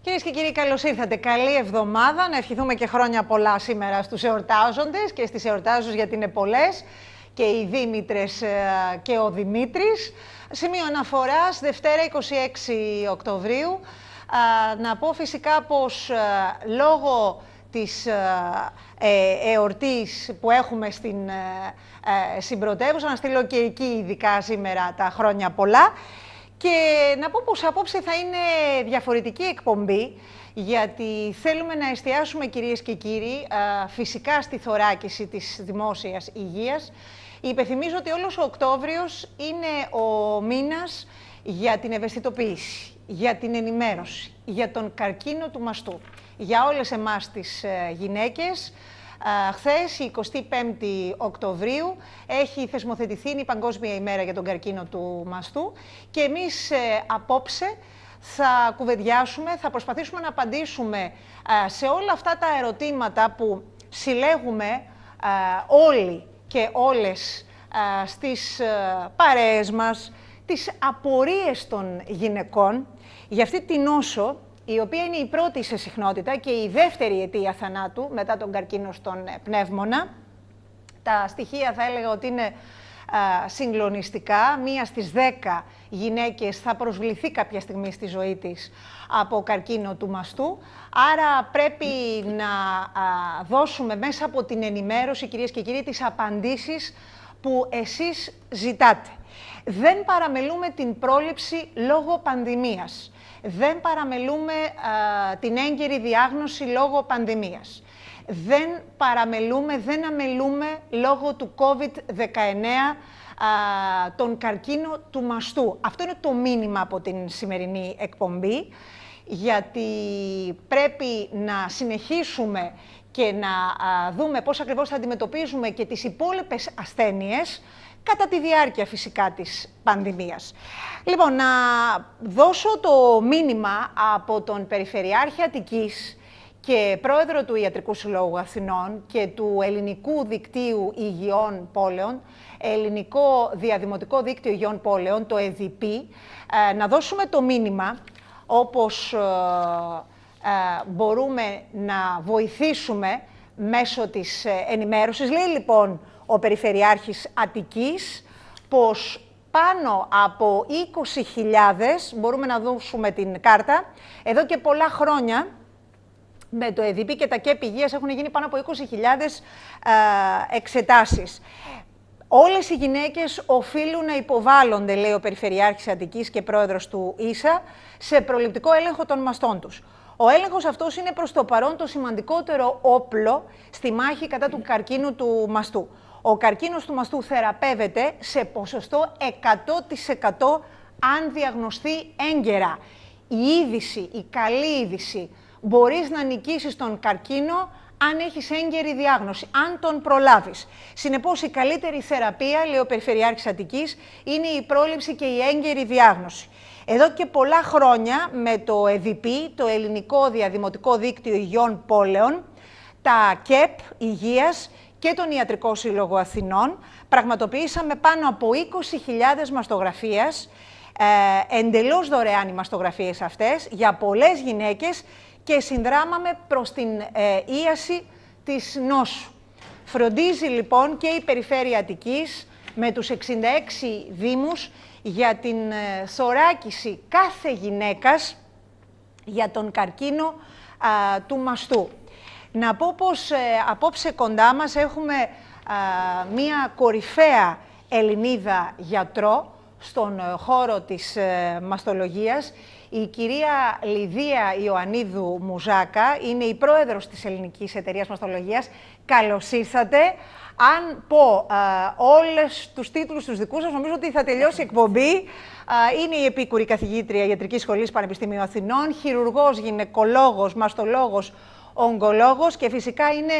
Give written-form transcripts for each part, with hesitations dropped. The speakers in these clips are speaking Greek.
Κυρίες και κύριοι, καλώς ήρθατε. Καλή εβδομάδα. Να ευχηθούμε και χρόνια πολλά σήμερα στους εορτάζοντες και στις εορτάζους, γιατί είναι πολλές. Και οι Δήμητρες και ο Δημήτρης. Σημείο αναφοράς, Δευτέρα 26 Οκτωβρίου. Να πω φυσικά πως λόγω της εορτής που έχουμε στην πρωτεύουσα, να στείλω και εκεί ειδικά σήμερα τα χρόνια πολλά. Και να πω πως απόψε θα είναι διαφορετική εκπομπή, γιατί θέλουμε να εστιάσουμε, κυρίες και κύριοι, φυσικά στη θωράκιση της δημόσιας υγείας. Υπενθυμίζω ότι όλος ο Οκτώβριος είναι ο μήνας για την ευαισθητοποίηση, για την ενημέρωση, για τον καρκίνο του μαστού. Για όλες εμάς τις γυναίκες, χθες, η 25η Οκτωβρίου, έχει θεσμοθετηθεί η Παγκόσμια ημέρα για τον καρκίνο του μαστού και εμείς απόψε θα κουβεντιάσουμε, θα προσπαθήσουμε να απαντήσουμε σε όλα αυτά τα ερωτήματα που συλλέγουμε όλοι και όλες στις παρέες μας, τις απορίες των γυναικών για αυτή την νόσο, η οποία είναι η πρώτη σε συχνότητα και η δεύτερη αιτία θανάτου μετά τον καρκίνο στον πνεύμονα. Τα στοιχεία θα έλεγα ότι είναι συγκλονιστικά. Μία στις 10 γυναίκες θα προσβληθεί κάποια στιγμή στη ζωή της από καρκίνο του μαστού. Άρα πρέπει να δώσουμε μέσα από την ενημέρωση, κυρίες και κύριοι, τις απαντήσεις που εσείς ζητάτε. Δεν παραμελούμε την πρόληψη λόγω πανδημίας. Δεν παραμελούμε την έγκαιρη διάγνωση λόγω πανδημίας. Δεν παραμελούμε, δεν αμελούμε λόγω του COVID-19 τον καρκίνο του μαστού. Αυτό είναι το μήνυμα από την σημερινή εκπομπή, γιατί πρέπει να συνεχίσουμε και να δούμε πώς ακριβώς θα αντιμετωπίζουμε και τις υπόλοιπες ασθένειες κατά τη διάρκεια φυσικά της πανδημίας. Λοιπόν, να δώσω το μήνυμα από τον Περιφερειάρχη Αττικής και πρόεδρο του Ιατρικού Συλλόγου Αθηνών και του Ελληνικού Δικτύου Υγιών Πόλεων, Ελληνικό Διαδημοτικό Δίκτυο Υγιών Πόλεων, το ΕΔΙΠΗ, να δώσουμε το μήνυμα όπως μπορούμε να βοηθήσουμε μέσω της ενημέρωσης. Λέει λοιπόν ο Περιφερειάρχης Αττικής πως πάνω από 20.000, μπορούμε να δώσουμε την κάρτα, εδώ και πολλά χρόνια με το ΕΔΙΠΗ και τα ΚΕΠ Υγείας έχουν γίνει πάνω από 20.000 εξετάσεις. Όλες οι γυναίκες οφείλουν να υποβάλλονται, λέει ο Περιφερειάρχης Αττικής και πρόεδρος του ΙΣΑ, σε προληπτικό έλεγχο των μαστών τους. Ο έλεγχος αυτός είναι προς το παρόν το σημαντικότερο όπλο στη μάχη κατά του καρκίνου του μαστού. Ο καρκίνος του μαστού θεραπεύεται σε ποσοστό 100% αν διαγνωστεί έγκαιρα. Η είδηση, η καλή είδηση, μπορείς να νικήσεις τον καρκίνο αν έχεις έγκαιρη διάγνωση, αν τον προλάβεις. Συνεπώς, η καλύτερη θεραπεία, λέει ο Περιφερειάρχης Αττικής, είναι η πρόληψη και η έγκαιρη διάγνωση. Εδώ και πολλά χρόνια με το ΕΔΙΠΗ, το Ελληνικό Διαδημοτικό Δίκτυο Υγιών Πόλεων, τα ΚΕΠ Υγείας και τον Ιατρικό Σύλλογο Αθηνών, πραγματοποιήσαμε πάνω από 20.000 μαστογραφίες, εντελώς δωρεάν οι μαστογραφίες αυτές, για πολλές γυναίκες και συνδράμαμε προς την ίαση της νόσου. Φροντίζει λοιπόν και η Περιφέρεια Αττικής με τους 66 δήμους για την θωράκιση κάθε γυναίκας για τον καρκίνο του μαστού. Να πω πως απόψε κοντά μας έχουμε μία κορυφαία Ελληνίδα γιατρό στον χώρο της μαστολογίας. Η κυρία Λιδία Ιωαννίδου Μουζάκα είναι η πρόεδρος της Ελληνικής Εταιρείας Μαστολογίας. Καλώς ήρθατε. Αν πω όλες τους τίτλους τους δικούς σας, νομίζω ότι θα τελειώσει η εκπομπή. Είναι η επίκουρη καθηγήτρια Ιατρικής Σχολής Πανεπιστημίου Αθηνών, χειρουργός, γυναικολόγος, μαστολόγος, ογκολόγος και φυσικά είναι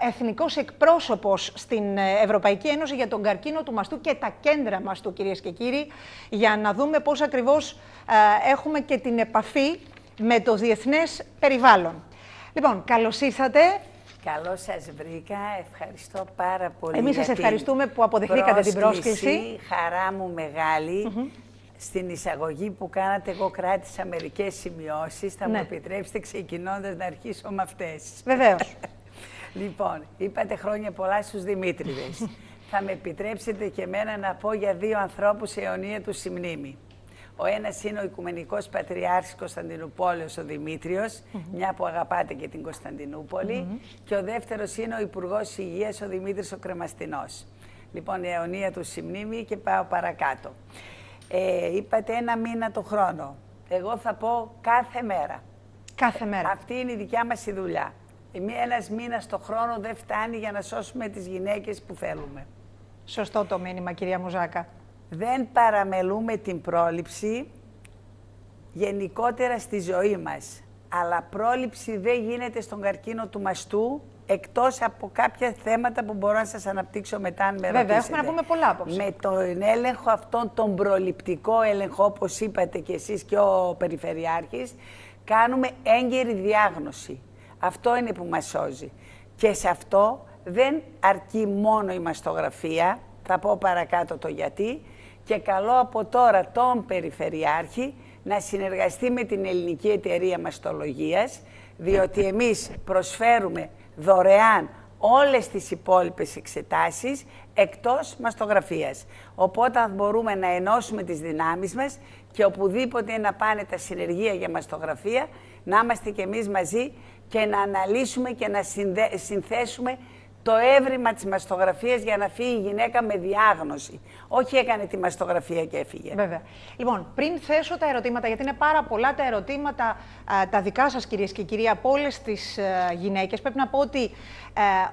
εθνικός εκπρόσωπος στην Ευρωπαϊκή Ένωση για τον καρκίνο του μαστού και τα κέντρα μαστού, κυρίες και κύριοι, για να δούμε πώς ακριβώς έχουμε και την επαφή με το διεθνές περιβάλλον. Λοιπόν, καλώς ήρθατε. Καλώς σας βρήκα, ευχαριστώ πάρα πολύ. Εμείς σας ευχαριστούμε που αποδεχτήκατε την πρόσκληση. Χαρά μου μεγάλη. Στην εισαγωγή που κάνατε, εγώ κράτησα μερικές σημειώσεις. Θα μου επιτρέψετε ξεκινώντας να αρχίσω με αυτές. Βεβαίως. Λοιπόν, είπατε χρόνια πολλά στους Δημήτρηδες. Θα με επιτρέψετε και εμένα να πω για δύο ανθρώπους αιωνία του συμμνήμη. Ο ένας είναι ο Οικουμενικός Πατριάρχης Κωνσταντινούπολεως, ο Δημήτριος, μια που αγαπάτε και την Κωνσταντινούπολη. Και ο δεύτερος είναι ο Υπουργός Υγείας, ο Δημήτρης ο Κρεμαστινός. Λοιπόν, η αιωνία του συμμνήμη και πάω παρακάτω. Είπατε ένα μήνα το χρόνο. Εγώ θα πω κάθε μέρα. Κάθε μέρα. Αυτή είναι η δικιά μας η δουλειά. Ένας μήνας το χρόνο δεν φτάνει για να σώσουμε τις γυναίκες που θέλουμε. Σωστό το μήνυμα, κυρία Μουζάκα. Δεν παραμελούμε την πρόληψη γενικότερα στη ζωή μας. Αλλά πρόληψη δεν γίνεται στον καρκίνο του μαστού, εκτός από κάποια θέματα που μπορώ να σας αναπτύξω μετά αν με ρωτήσετε. Βέβαια, έχουμε να πούμε πολλά απόψε. Με τον έλεγχο αυτόν τον προληπτικό έλεγχο, όπως είπατε και εσείς και ο Περιφερειάρχης, κάνουμε έγκαιρη διάγνωση. Αυτό είναι που μας σώζει. Και σε αυτό δεν αρκεί μόνο η μαστογραφία, θα πω παρακάτω το γιατί, και καλώ από τώρα τον Περιφερειάρχη να συνεργαστεί με την Ελληνική Εταιρεία Μαστολογίας, διότι εμείς προσφέρουμε δωρεάν όλες τις υπόλοιπες εξετάσεις εκτός μαστογραφίας. Οπότε μπορούμε να ενώσουμε τις δυνάμεις μας και οπουδήποτε να πάνε τα συνεργεία για μαστογραφία, να είμαστε κι εμείς μαζί και να αναλύσουμε και να συνθέσουμε το έβριμα της μαστογραφίας για να φύγει η γυναίκα με διάγνωση. Όχι έκανε τη μαστογραφία και έφυγε. Βέβαια. Λοιπόν, πριν θέσω τα ερωτήματα, γιατί είναι πάρα πολλά τα ερωτήματα τα δικά σας, κυρίες και κύριοι, από όλες τις γυναίκες, πρέπει να πω ότι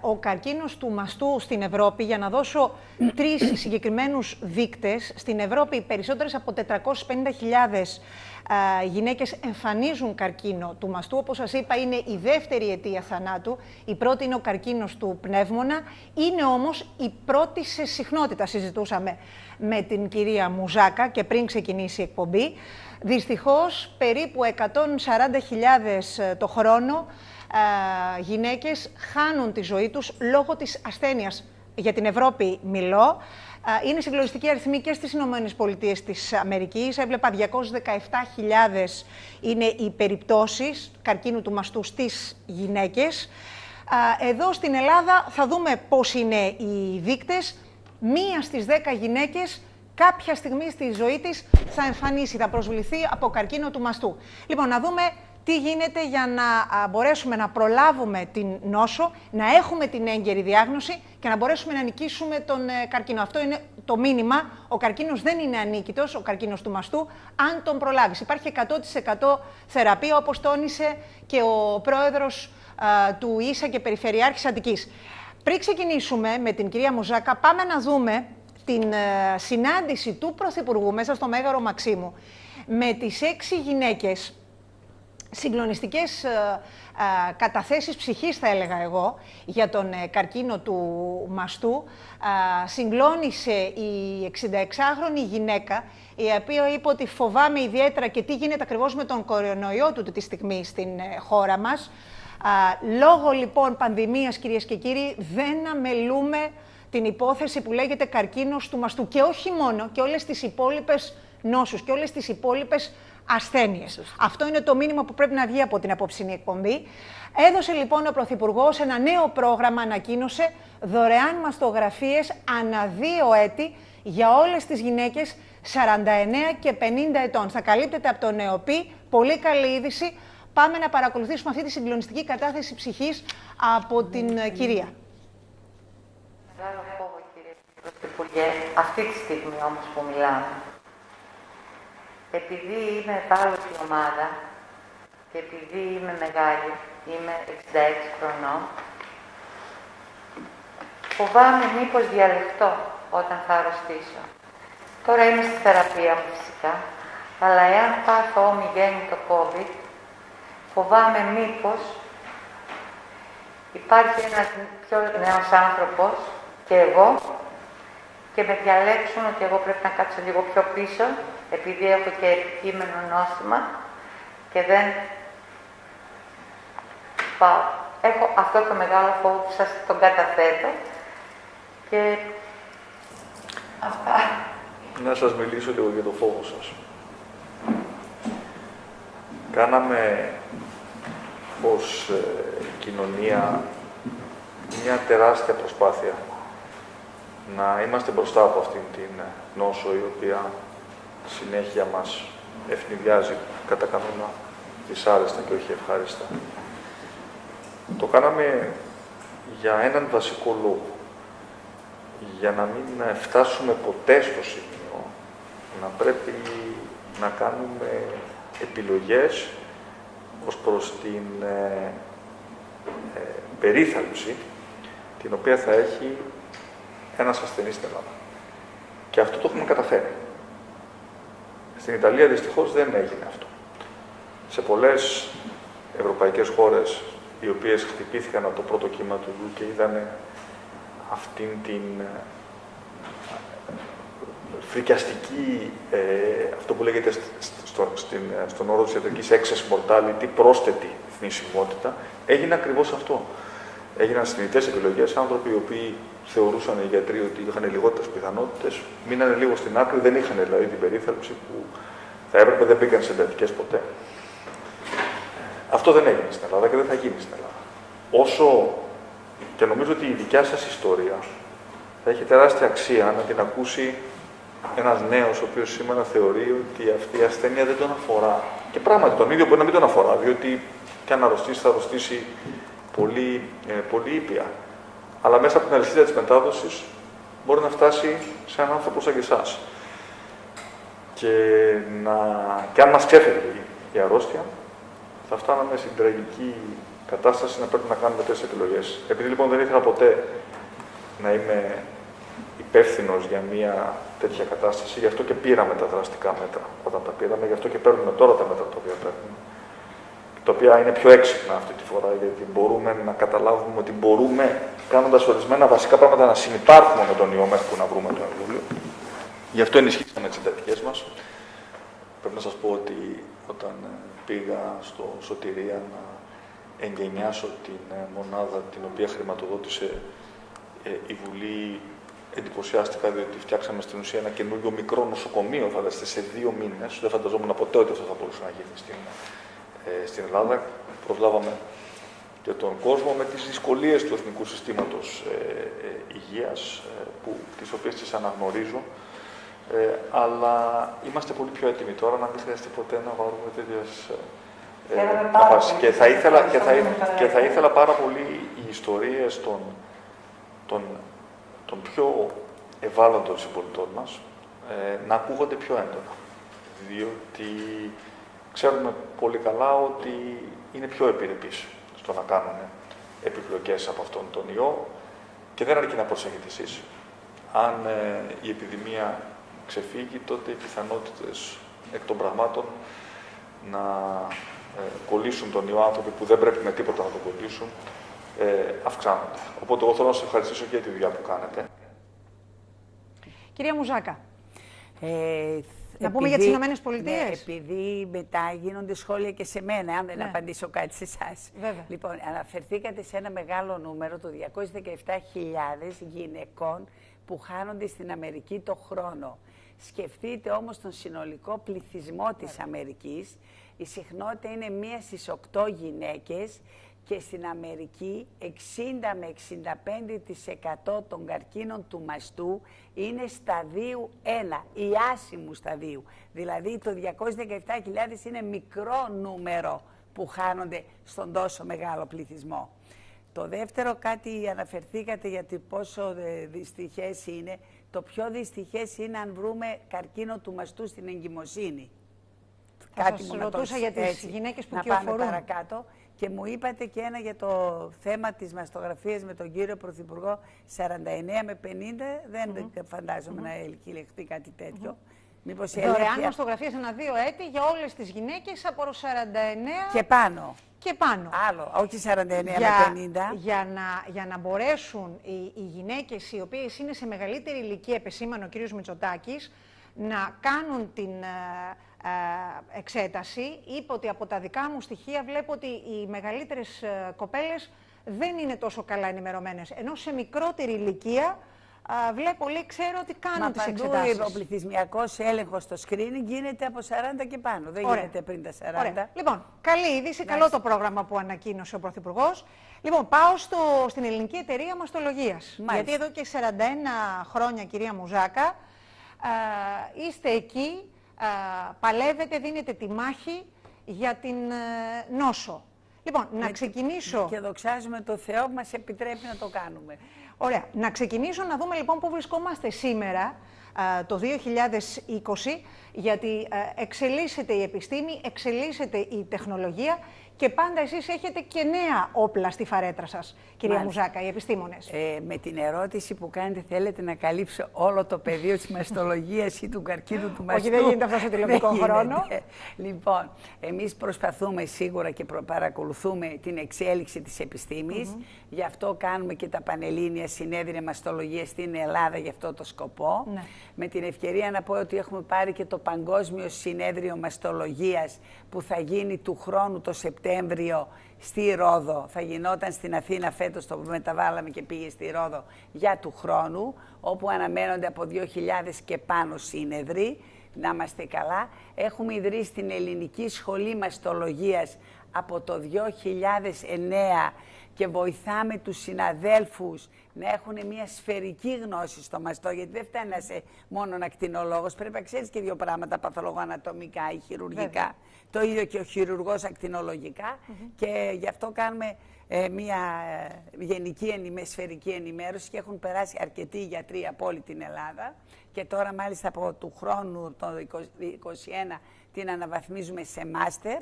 ο καρκίνος του μαστού στην Ευρώπη, για να δώσω τρεις συγκεκριμένους δείκτες, στην Ευρώπη περισσότερες από 450.000 γυναίκες εμφανίζουν καρκίνο του μαστού. Όπως σας είπα, είναι η δεύτερη αιτία θανάτου. Η πρώτη είναι ο καρκίνος του πνεύμονα. Είναι όμως η πρώτη σε συχνότητα. Συζητούσαμε με την κυρία Μουζάκα και πριν ξεκινήσει η εκπομπή. Δυστυχώς, περίπου 140.000 το χρόνο γυναίκες χάνουν τη ζωή τους λόγω της ασθένειας. Για την Ευρώπη μιλώ. Είναι συγκλονιστική αριθμή και στις ΗΠΑ της Αμερικής. Έβλεπα 217.000 είναι οι περιπτώσεις καρκίνου του μαστού στις γυναίκες. Εδώ στην Ελλάδα θα δούμε πώς είναι οι δείκτες. Μία στις 10 γυναίκες κάποια στιγμή στη ζωή της θα εμφανίσει, θα προσβληθεί από καρκίνο του μαστού. Λοιπόν, να δούμε τι γίνεται για να μπορέσουμε να προλάβουμε την νόσο, να έχουμε την έγκαιρη διάγνωση και να μπορέσουμε να νικήσουμε τον καρκίνο. Αυτό είναι το μήνυμα. Ο καρκίνος δεν είναι ανίκητος, ο καρκίνος του μαστού, αν τον προλάβεις. Υπάρχει 100% θεραπεία, όπως τόνισε και ο πρόεδρος του ΙΣΑ και Περιφερειάρχης Αττικής. Πριν ξεκινήσουμε με την κυρία Μουζάκα, πάμε να δούμε την συνάντηση του Πρωθυπουργού μέσα στο Μέγαρο Μαξίμου με τις 6 γυναίκες, συγκλονιστικές καταθέσεις ψυχής, θα έλεγα εγώ, για τον καρκίνο του μαστού. Συγκλώνησε η 66χρονη γυναίκα, η οποία είπε ότι φοβάμαι ιδιαίτερα και τι γίνεται ακριβώς με τον κορονοϊό του τη στιγμή στην χώρα μας. Λόγω λοιπόν πανδημίας, κυρίες και κύριοι, δεν αμελούμε την υπόθεση που λέγεται καρκίνος του μαστού. Και όχι μόνο, και όλες τις υπόλοιπες νόσους και όλες τις υπόλοιπες ασθένειες. Αυτό είναι το μήνυμα που πρέπει να βγει από την απόψινή εκπομπή. Έδωσε λοιπόν ο Πρωθυπουργός ένα νέο πρόγραμμα, ανακοίνωσε δωρεάν μαστογραφίες ανά 2 έτη για όλες τις γυναίκες 49 και 50 ετών. Θα καλύπτεται από το ΝΕΟΠΗ. Πολύ καλή είδηση. Πάμε να παρακολουθήσουμε αυτή τη συγκλονιστική κατάθεση ψυχής από την κυρία. Μεγάλο φόβο, κύριε Πρωθυπουργέ, αυτή τη στιγμή όμως που μιλάμε. Επειδή είμαι ευάλωτη ομάδα και επειδή είμαι μεγάλη, είμαι 66 χρονών, φοβάμαι μήπως διαλεχτώ όταν θα αρρωστήσω. Τώρα είμαι στη θεραπεία μου φυσικά, αλλά εάν πάθω ομιγέννη το COVID, φοβάμαι μήπως υπάρχει ένας πιο νέος άνθρωπος και εγώ και με διαλέξουν ότι εγώ πρέπει να κάτσω λίγο πιο πίσω, επειδή έχω και επικείμενο νόστιμα και δεν πάω. Έχω αυτό το μεγάλο φόβο που σας τον καταθέτω και αυτά. να σας μιλήσω λίγο για το φόβο σας. Κάναμε ως κοινωνία μια τεράστια προσπάθεια να είμαστε μπροστά από αυτήν την νόσο η οποία συνέχεια μας ευνηδιάζει κατά κανόνα δυσάρεστα και όχι ευχάριστα. Το κάναμε για έναν βασικό λόγο. Για να μην φτάσουμε ποτέ στο σημείο να πρέπει να κάνουμε επιλογές ως προς την περίθαλψη την οποία θα έχει ένας ασθενής στην Ελλάδα. Και αυτό το έχουμε καταφέρει. Στην Ιταλία δυστυχώς δεν έγινε αυτό. Σε πολλές ευρωπαϊκές χώρες οι οποίες χτυπήθηκαν από το πρώτο κύμα του ιού και είδαν αυτήν την φρικιαστική, αυτό που λέγεται στον όρο της ιατρικής excess mortality, πρόσθετη θνησιμότητα, έγινε ακριβώς αυτό. Έγιναν συνειδητές επιλογές, άνθρωποι οι οποίοι θεωρούσαν οι γιατροί ότι είχαν λιγότερες πιθανότητες, μείνανε λίγο στην άκρη, δεν είχαν δηλαδή την περίθαλψη που θα έπρεπε, δεν μπήκαν σε εντατικές ποτέ. Αυτό δεν έγινε στην Ελλάδα και δεν θα γίνει στην Ελλάδα. Όσο και νομίζω ότι η δικιά σας ιστορία θα έχει τεράστια αξία να την ακούσει ένας νέος ο οποίος σήμερα θεωρεί ότι αυτή η ασθένεια δεν τον αφορά. Και πράγματι τον ίδιο μπορεί να μην τον αφορά, διότι και αν αρρωστήσει θα αρρωστήσει πολύ ήπια. Αλλά μέσα από την αλυσίδα της μετάδοσης μπορεί να φτάσει σε έναν άνθρωπο σαν και εσάς. Και αν μας ξέφευγε η αρρώστια, θα φτάναμε στην τραγική κατάσταση να πρέπει να κάνουμε τέτοιες επιλογές. Επειδή λοιπόν δεν ήθελα ποτέ να είμαι υπεύθυνος για μια τέτοια κατάσταση, γι' αυτό και πήραμε τα δραστικά μέτρα όταν τα πήραμε, γι' αυτό και παίρνουμε τώρα τα μέτρα τα οποία παίρνουμε. Τα οποία είναι πιο έξυπνα αυτή τη φορά, γιατί μπορούμε να καταλάβουμε ότι μπορούμε, κάνοντας ορισμένα βασικά πράγματα, να συνυπάρχουμε με τον ιό μέχρι που να βρούμε το εμβόλιο. Γι' αυτό ενισχύσαμε τις εντατικές μας. Πρέπει να σας πω ότι όταν πήγα στο Σωτηρία να εγκαινιάσω την μονάδα την οποία χρηματοδότησε η Βουλή, εντυπωσιάστηκα διότι φτιάξαμε στην ουσία ένα καινούργιο μικρό νοσοκομείο, φανταστείτε, σε 2 μήνες. Δεν φανταζόμουν ποτέ ότι αυτό θα μπορούσε να γίνει στην Ελλάδα. Προσλάβαμε και τον κόσμο με τις δυσκολίες του εθνικού συστήματος υγείας, τις οποίες τις αναγνωρίζω. Αλλά είμαστε πολύ πιο έτοιμοι τώρα να μην χρειάζεται ποτέ να βάλουμε τέτοιες αποφάσεις. Και θα ήθελα πάρα πολύ οι ιστορίες των πιο ευάλωτων συμπολιτών μας να ακούγονται πιο έντονα. Διότι ξέρουμε πολύ καλά ότι είναι πιο επιρρεπείς στο να κάνουν επιλογές από αυτόν τον ιό και δεν αρκεί να προσέχετε εσείς. Αν η επιδημία ξεφύγει, τότε οι πιθανότητες εκ των πραγμάτων να κολλήσουν τον ιό άνθρωποι που δεν πρέπει με τίποτα να τον κολλήσουν αυξάνονται. Οπότε εγώ θέλω να σας ευχαριστήσω για τη δουλειά που κάνετε. Κυρία Μουζάκα, να πούμε για τις Ηνωμένες Πολιτείες. Ναι, επειδή μετά γίνονται σχόλια και σε μένα, αν δεν απαντήσω κάτι σε εσάς. Λοιπόν, αναφερθήκατε σε ένα μεγάλο νούμερο, το 217.000 γυναικών που χάνονται στην Αμερική το χρόνο. Σκεφτείτε όμως τον συνολικό πληθυσμό της Αμερικής. Η συχνότητα είναι 1 στις 8 γυναίκες και στην Αμερική 60 με 65% των καρκίνων του μαστού είναι σταδίου 1 ή άσημου σταδίου. Δηλαδή το 217.000 είναι μικρό νούμερο που χάνονται στον τόσο μεγάλο πληθυσμό. Το δεύτερο, κάτι αναφερθήκατε για το πόσο δυστυχές είναι. Το πιο δυστυχές είναι αν βρούμε καρκίνο του μαστού στην εγκυμοσύνη. Κάτι μου ρωτούσα για τις γυναίκες που κυοφορούν. Να πάμε παρακάτω. Και μου είπατε και ένα για το θέμα της μαστογραφίας με τον κύριο Πρωθυπουργό, 49 με 50, δεν φαντάζομαι να ελκυλεχθεί κάτι τέτοιο. Μήπως δωρεάν μαστογραφία σε 1-2 έτη για όλες τις γυναίκες από 49 και πάνω. Και πάνω. Άλλο, όχι 49 με 50. Για να μπορέσουν οι γυναίκες οι οποίες είναι σε μεγαλύτερη ηλικία, επεσήμανε ο κύριος Μητσοτάκης, να κάνουν την εξέταση. Είπε ότι από τα δικά μου στοιχεία βλέπω ότι οι μεγαλύτερες κοπέλες δεν είναι τόσο καλά ενημερωμένες. Ενώ σε μικρότερη ηλικία βλέπω, λέει, ξέρω ότι κάνουν τις εξετάσεις. Ο πληθυσμιακός έλεγχος στο screening γίνεται από 40 και πάνω, δεν γίνεται πριν τα 40. Ωραία. Λοιπόν, καλή είδηση, καλό το πρόγραμμα που ανακοίνωσε ο Πρωθυπουργός. Λοιπόν, πάω στην Ελληνική Εταιρεία Μαστολογίας. Γιατί εδώ και 41 χρόνια, κυρία Μουζάκα, είστε εκεί, παλεύετε, δίνετε τη μάχη για την νόσο. Λοιπόν, να ξεκινήσω... Και δοξάζουμε το Θεό που μας επιτρέπει να το κάνουμε. Ωραία. Να ξεκινήσω να δούμε λοιπόν πού βρισκόμαστε σήμερα, το 2020, γιατί εξελίσσεται η επιστήμη, εξελίσσεται η τεχνολογία και πάντα εσείς έχετε και νέα όπλα στη φαρέτρα σας, κυρία Μουζάκα, οι επιστήμονες. Με την ερώτηση που κάνετε, θέλετε να καλύψω όλο το πεδίο της μαστολογίας ή του καρκίνου του μαστού? Όχι, δεν γίνεται αυτό σε τηλεοπτικό χρόνο. Λοιπόν, εμείς προσπαθούμε σίγουρα και παρακολουθούμε την εξέλιξη της επιστήμης. Γι' αυτό κάνουμε και τα πανελλήνια συνέδρια μαστολογίας στην Ελλάδα για αυτό το σκοπό. Ναι. Με την ευκαιρία να πω ότι έχουμε πάρει και το Παγκόσμιο Συνέδριο Μαστολογίας που θα γίνει του χρόνου το Σεπτέμβριο στη Ρόδο. Θα γινόταν στην Αθήνα φέτος, το μεταβάλαμε και πήγε στη Ρόδο για του χρόνου, όπου αναμένονται από 2.000 και πάνω σύνεδροι. Να είμαστε καλά. Έχουμε ιδρύσει την Ελληνική Σχολή Μαστολογίας από το 2009 και βοηθάμε τους συναδέλφους να έχουν μια σφαιρική γνώση στο μαστό, γιατί δεν φτάνει να είσαι μόνο ακτινολόγος, πρέπει να ξέρεις και δύο πράγματα παθολογοανατομικά ή χειρουργικά. Βέβαια. Το ίδιο και ο χειρουργός ακτινολογικά και γι' αυτό κάνουμε μια γενική σφαιρική ενημέρωση και έχουν περάσει αρκετοί γιατροί από όλη την Ελλάδα και τώρα μάλιστα από του χρόνου το 2021 την αναβαθμίζουμε σε μάστερ.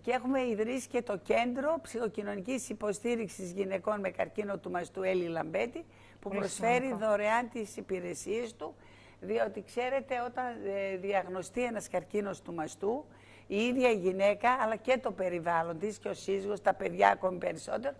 Και έχουμε ιδρύσει και το Κέντρο Ψυχοκοινωνικής Υποστήριξης Γυναικών με Καρκίνο του Μαστού Έλλη Λαμπέτη, που προσφέρει δωρεάν τις υπηρεσίες του, διότι ξέρετε όταν διαγνωστεί ένας καρκίνος του μαστού, η ίδια η γυναίκα αλλά και το περιβάλλον της και ο σύζυγος, τα παιδιά ακόμη περισσότερο,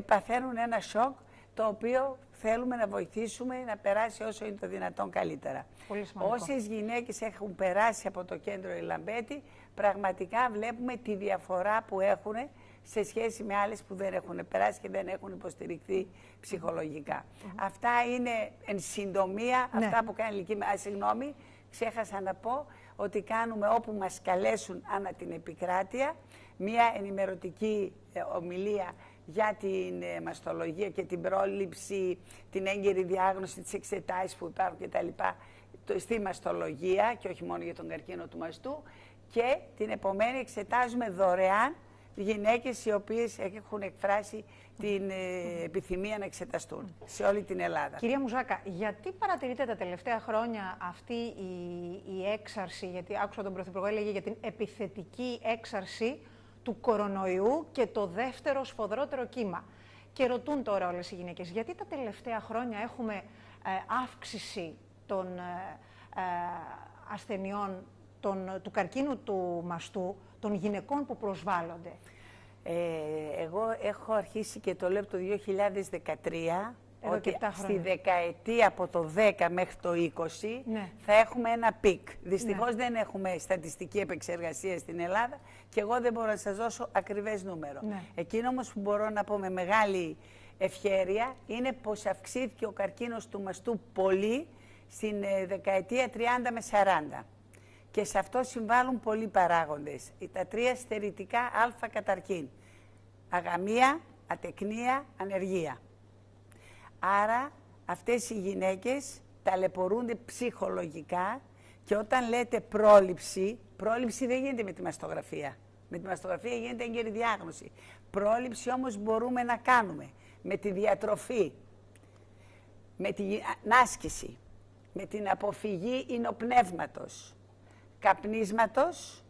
παθαίνουν ένα σοκ το οποίο θέλουμε να βοηθήσουμε να περάσει όσο είναι το δυνατόν καλύτερα. Όσες γυναίκες έχουν περάσει από το κέντρο Λαμπέτη, πραγματικά βλέπουμε τη διαφορά που έχουν σε σχέση με άλλες που δεν έχουν περάσει και δεν έχουν υποστηριχθεί ψυχολογικά. Αυτά είναι εν συντομία αυτά που κάνει η Ελληνική. Συγγνώμη, ξέχασα να πω ότι κάνουμε όπου μας καλέσουν ανά την επικράτεια μία ενημερωτική ομιλία για την μαστολογία και την πρόληψη, την έγκαιρη διάγνωση, τις εξετάσεις που υπάρχουν κτλ. Στη μαστολογία και όχι μόνο για τον καρκίνο του μαστού, και την επομένη εξετάζουμε δωρεάν γυναίκες οι οποίες έχουν εκφράσει την επιθυμία να εξεταστούν σε όλη την Ελλάδα. Κυρία Μουζάκα, γιατί παρατηρείτε τα τελευταία χρόνια αυτή η έξαρση, γιατί άκουσα τον Πρωθυπουργό έλεγε για την επιθετική έξαρση του κορονοϊού και το δεύτερο σφοδρότερο κύμα. Και ρωτούν τώρα όλες οι γυναίκες, γιατί τα τελευταία χρόνια έχουμε αύξηση των ασθενειών του καρκίνου του μαστού, των γυναικών που προσβάλλονται? Εγώ έχω αρχίσει και το λέω από το 2013, ότι στη 10 δεκαετία από το 10 μέχρι το 20 θα έχουμε ένα πικ. Δυστυχώς δεν έχουμε στατιστική επεξεργασία στην Ελλάδα και εγώ δεν μπορώ να σας δώσω ακριβές νούμερο. Εκείνο όμως που μπορώ να πω με μεγάλη ευχέρεια είναι πως αυξήθηκε ο καρκίνος του μαστού πολύ στην δεκαετία 30 με 40. Και σε αυτό συμβάλλουν πολλοί παράγοντες. Τα τρία στερητικά α καταρχήν. Αγαμία, ατεκνία, ανεργία. Άρα αυτές οι γυναίκες ταλαιπωρούνται ψυχολογικά και όταν λέτε πρόληψη, πρόληψη δεν γίνεται με τη μαστογραφία. Με τη μαστογραφία γίνεται έγκαιρη διάγνωση. Πρόληψη όμως μπορούμε να κάνουμε με τη διατροφή, με την άσκηση, με την αποφυγή υνοπνεύματος, καπνίσματος,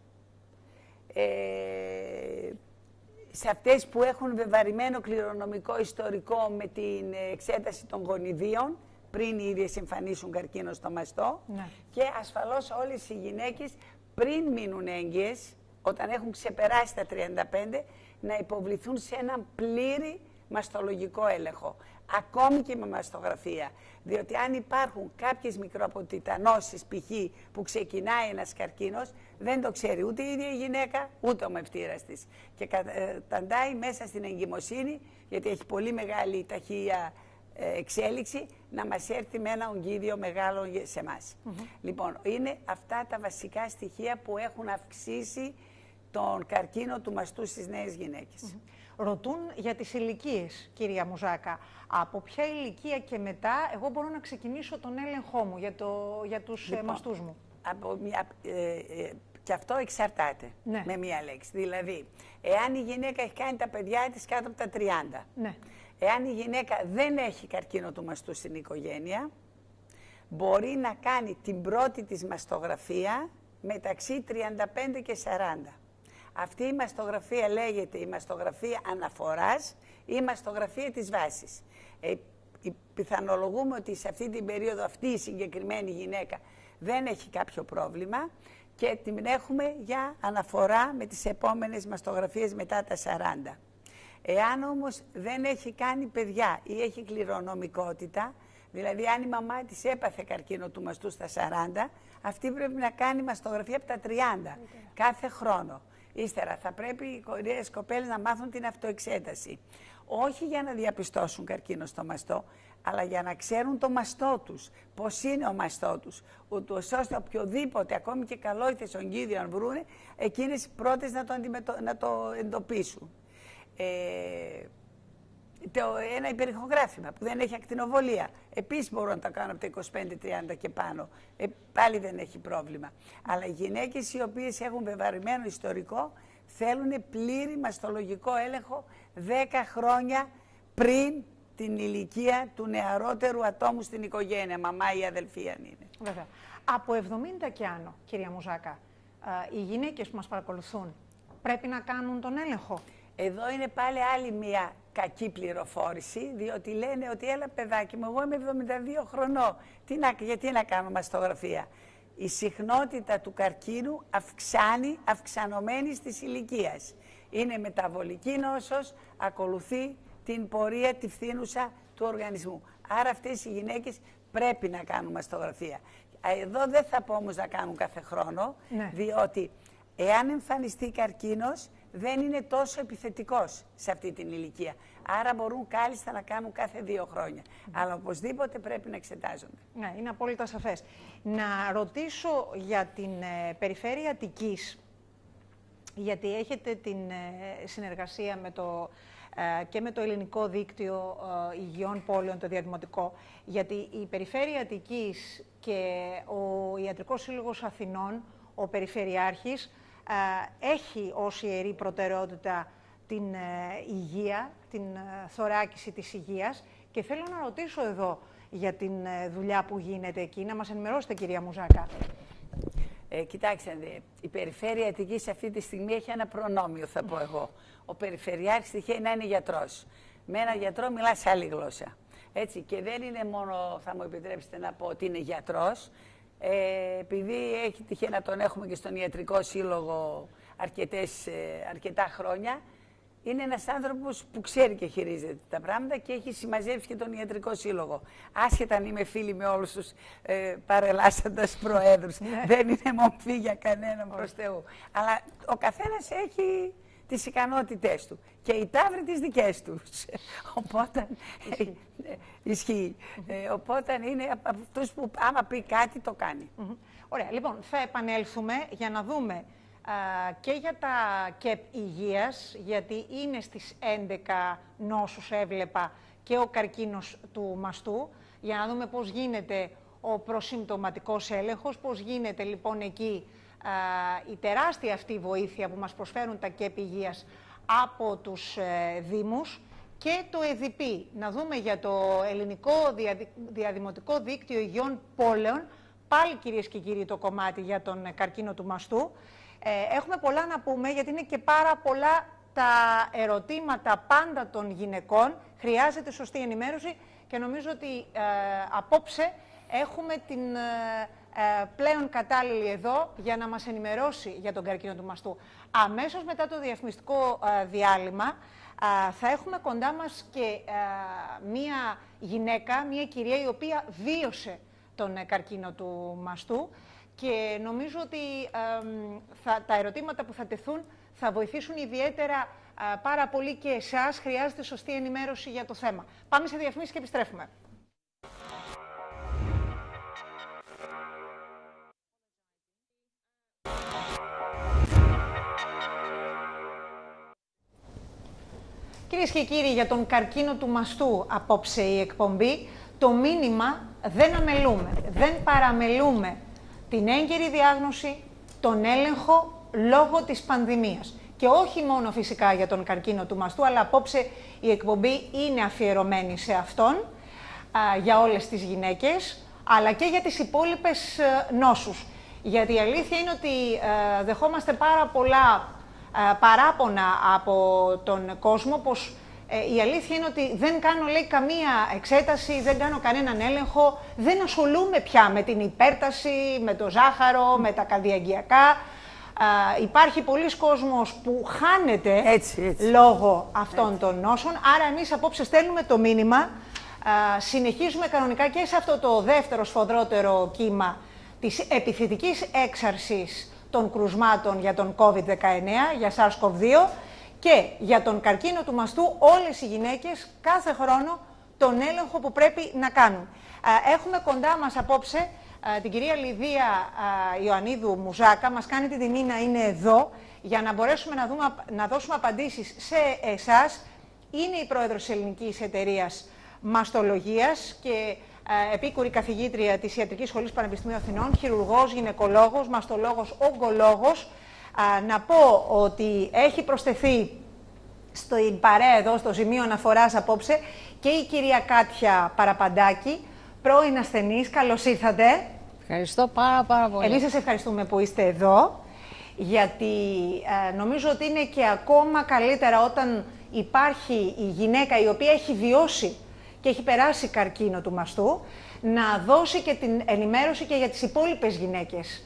σε αυτές που έχουν βεβαρημένο κληρονομικό ιστορικό με την εξέταση των γονιδίων, πριν οι ίδιες εμφανίσουν καρκίνο στο μαστό, και ασφαλώς όλες οι γυναίκες πριν μείνουν έγκυες, όταν έχουν ξεπεράσει τα 35, να υποβληθούν σε έναν πλήρη μαστολογικό έλεγχο, ακόμη και με μαστογραφία. Διότι αν υπάρχουν κάποιες μικροαποτιτανώσεις π.χ. που ξεκινάει ένας καρκίνος, δεν το ξέρει ούτε η ίδια η γυναίκα, ούτε ο μευτήρας της. Και καταντάει μέσα στην εγκυμοσύνη, γιατί έχει πολύ μεγάλη ταχεία εξέλιξη να μας έρθει με ένα ογκίδιο μεγάλο σε εμάς. Λοιπόν, είναι αυτά τα βασικά στοιχεία που έχουν αυξήσει τον καρκίνο του μαστού στις νέες γυναίκες. Ρωτούν για τις ηλικίες, κυρία Μουζάκα. Από ποια ηλικία και μετά εγώ μπορώ να ξεκινήσω τον έλεγχό μου για τους μαστούς μου? Και αυτό εξαρτάται με μία λέξη. Δηλαδή, εάν η γυναίκα έχει κάνει τα παιδιά της κάτω από τα 30, εάν η γυναίκα δεν έχει καρκίνο του μαστού στην οικογένεια, μπορεί να κάνει την πρώτη της μαστογραφία μεταξύ 35 και 40. Αυτή η μαστογραφία λέγεται η μαστογραφία αναφοράς ή η μαστογραφία της βάσης. Πιθανολογούμε ότι σε αυτή την περίοδο αυτή η συγκεκριμένη γυναίκα δεν έχει κάποιο πρόβλημα και την έχουμε για αναφορά με τις επόμενες μαστογραφίες μετά τα 40. Εάν όμως δεν έχει κάνει παιδιά ή έχει κληρονομικότητα, δηλαδή αν η μαμά της έπαθε καρκίνο του μαστού στα 40, αυτή πρέπει να κάνει μαστογραφία από τα 30 κάθε χρόνο. Ύστερα θα πρέπει οι νέες κοπέλες να μάθουν την αυτοεξέταση. Όχι για να διαπιστώσουν καρκίνο στο μαστό, αλλά για να ξέρουν το μαστό τους, πώς είναι ο μαστό τους, ούτως ώστε οποιοδήποτε, ακόμη και καλόηθες ογκίδιο αν βρούνε, εκείνες πρώτες να το εντοπίσουν. Ένα υπερηχογράφημα που δεν έχει ακτινοβολία. Επίσης μπορώ να τα κάνω από τα 25-30 και πάνω. Πάλι δεν έχει πρόβλημα. Αλλά οι γυναίκες οι οποίες έχουν βεβαρημένο ιστορικό θέλουν πλήρη μαστολογικό έλεγχο 10 χρόνια πριν την ηλικία του νεαρότερου ατόμου στην οικογένεια, μαμά ή αδελφή αν είναι. Βέβαια. Από 70 και άνω, κυρία Μουζάκα, οι γυναίκες που μας παρακολουθούν πρέπει να κάνουν τον έλεγχο? Εδώ είναι πάλι άλλη μια κακή πληροφόρηση, διότι λένε ότι έλα παιδάκι μου, εγώ είμαι 72 χρονών, γιατί να κάνω μαστογραφία? Η συχνότητα του καρκίνου αυξανωμένη της ηλικίας. Είναι μεταβολική νόσος, ακολουθεί την πορεία τη φθήνουσα του οργανισμού. Άρα αυτές οι γυναίκες πρέπει να κάνουν μαστογραφία. Εδώ δεν θα πω όμως να κάνουν κάθε χρόνο, διότι εάν εμφανιστεί καρκίνος, δεν είναι τόσο επιθετικός σε αυτή την ηλικία. Άρα μπορούν κάλλιστα να κάνουν κάθε 2 χρόνια. Αλλά οπωσδήποτε πρέπει να εξετάζονται. Ναι, είναι απόλυτα σαφές. Να ρωτήσω για την περιφέρεια Αττικής, γιατί έχετε την συνεργασία και με το Ελληνικό Δίκτυο Υγιών Πόλεων, το διαδημοτικό, γιατί η περιφέρεια Αττικής και ο Ιατρικός Σύλλογος Αθηνών, ο Περιφερειάρχης, έχει ως ιερή προτεραιότητα την υγεία, την θωράκιση της υγείας, και θέλω να ρωτήσω εδώ για την δουλειά που γίνεται εκεί. Να μας ενημερώσετε, κυρία Μουζάκα. Κοιτάξτε, η Περιφέρεια Αττικής αυτή τη στιγμή έχει ένα προνόμιο, θα πω εγώ. Ο Περιφερειάρχης τυχαίνει να είναι γιατρός. Με έναν γιατρό μιλά σε άλλη γλώσσα. Έτσι, και δεν είναι μόνο, θα μου επιτρέψετε να πω, ότι είναι γιατρός. Επειδή έχει τυχαίνει να τον έχουμε και στον Ιατρικό Σύλλογο αρκετά χρόνια, είναι ένας άνθρωπος που ξέρει και χειρίζεται τα πράγματα και έχει συμμαζέψει και τον Ιατρικό Σύλλογο. Άσχετα αν είμαι φίλη με όλους τους παρελάσσαντας προέδρους. Δεν είναι μομφή για κανέναν, προς Θεού. Αλλά ο καθένας έχει τις ικανότητές του και οι ταύροι τις δικές τους. Οπότε ισχύει. Οπότε είναι από αυτούς που άμα πει κάτι το κάνει. Ωραία. Λοιπόν, θα επανέλθουμε για να δούμε και για τα ΚΕΠ υγείας, γιατί είναι στις 11 νόσους έβλεπα και ο καρκίνος του μαστού, για να δούμε πώς γίνεται ο προσυμπτωματικός έλεγχος, πώς γίνεται λοιπόν εκεί η τεράστια αυτή βοήθεια που μας προσφέρουν τα ΚΕΠ υγείας από τους Δήμους, και το ΕΔΙΠΗ. Να δούμε για το Ελληνικό Διαδημοτικό Δίκτυο Υγιών Πόλεων, πάλι κυρίες και κύριοι το κομμάτι για τον καρκίνο του μαστού. Έχουμε πολλά να πούμε, γιατί είναι και πάρα πολλά τα ερωτήματα πάντα των γυναικών. Χρειάζεται σωστή ενημέρωση και νομίζω ότι απόψε έχουμε την πλέον κατάλληλη εδώ για να μας ενημερώσει για τον καρκίνο του μαστού. Αμέσως μετά το διαφημιστικό διάλειμμα θα έχουμε κοντά μας και μία γυναίκα, μία κυρία η οποία βίωσε τον καρκίνο του μαστού, και νομίζω ότι τα ερωτήματα που θα τεθούν θα βοηθήσουν ιδιαίτερα πάρα πολύ και εσάς. Χρειάζεται σωστή ενημέρωση για το θέμα. Πάμε σε διαφημίσεις και επιστρέφουμε. Κυρίες και κύριοι, για τον καρκίνο του μαστού απόψε η εκπομπή, το μήνυμα δεν αμελούμε, δεν παραμελούμε την έγκαιρη διάγνωση, τον έλεγχο λόγω της πανδημίας. Και όχι μόνο φυσικά για τον καρκίνο του μαστού, αλλά απόψε η εκπομπή είναι αφιερωμένη σε αυτόν, για όλες τις γυναίκες, αλλά και για τις υπόλοιπες νόσους. Γιατί η αλήθεια είναι ότι δεχόμαστε πάρα πολλά παράπονα από τον κόσμο, πως η αλήθεια είναι ότι δεν κάνω, λέει, καμία εξέταση, δεν κάνω κανέναν έλεγχο, δεν ασχολούμαι πια με την υπέρταση, με το ζάχαρο, με τα καρδιαγγειακά. Υπάρχει πολλοί κόσμος που χάνεται λόγω αυτών των νόσων, άρα εμείς απόψε στέλνουμε το μήνυμα, συνεχίζουμε κανονικά και σε αυτό το δεύτερο σφοδρότερο κύμα της επιθετικής έξαρσης των κρουσμάτων για τον COVID-19, για SARS-CoV-2 και για τον καρκίνο του μαστού όλες οι γυναίκες κάθε χρόνο τον έλεγχο που πρέπει να κάνουν. Έχουμε κοντά μας απόψε την κυρία Λιδία Ιωαννίδου Μουζάκα, μας κάνει την τιμή να είναι εδώ για να μπορέσουμε να δώσουμε απαντήσεις σε εσάς. Είναι η πρόεδρος της Ελληνικής Εταιρείας Μαστολογίας και επίκουρη καθηγήτρια της Ιατρικής Σχολής Πανεπιστημίου Αθηνών, χειρουργός, γυναικολόγος, μαστολόγος, ογκολόγος. Να πω ότι έχει προσθεθεί στην παρέα εδώ, στο σημείο αναφοράς απόψε, και η κυρία Κάτια Παραπαντάκη, πρώην ασθενής. Καλώς ήρθατε. Ευχαριστώ πάρα πολύ. Εμείς σας ευχαριστούμε που είστε εδώ, γιατί νομίζω ότι είναι και ακόμα καλύτερα όταν υπάρχει η γυναίκα η οποία έχει βιώσει και έχει περάσει καρκίνο του μαστού, να δώσει και την ενημέρωση και για τις υπόλοιπες γυναίκες.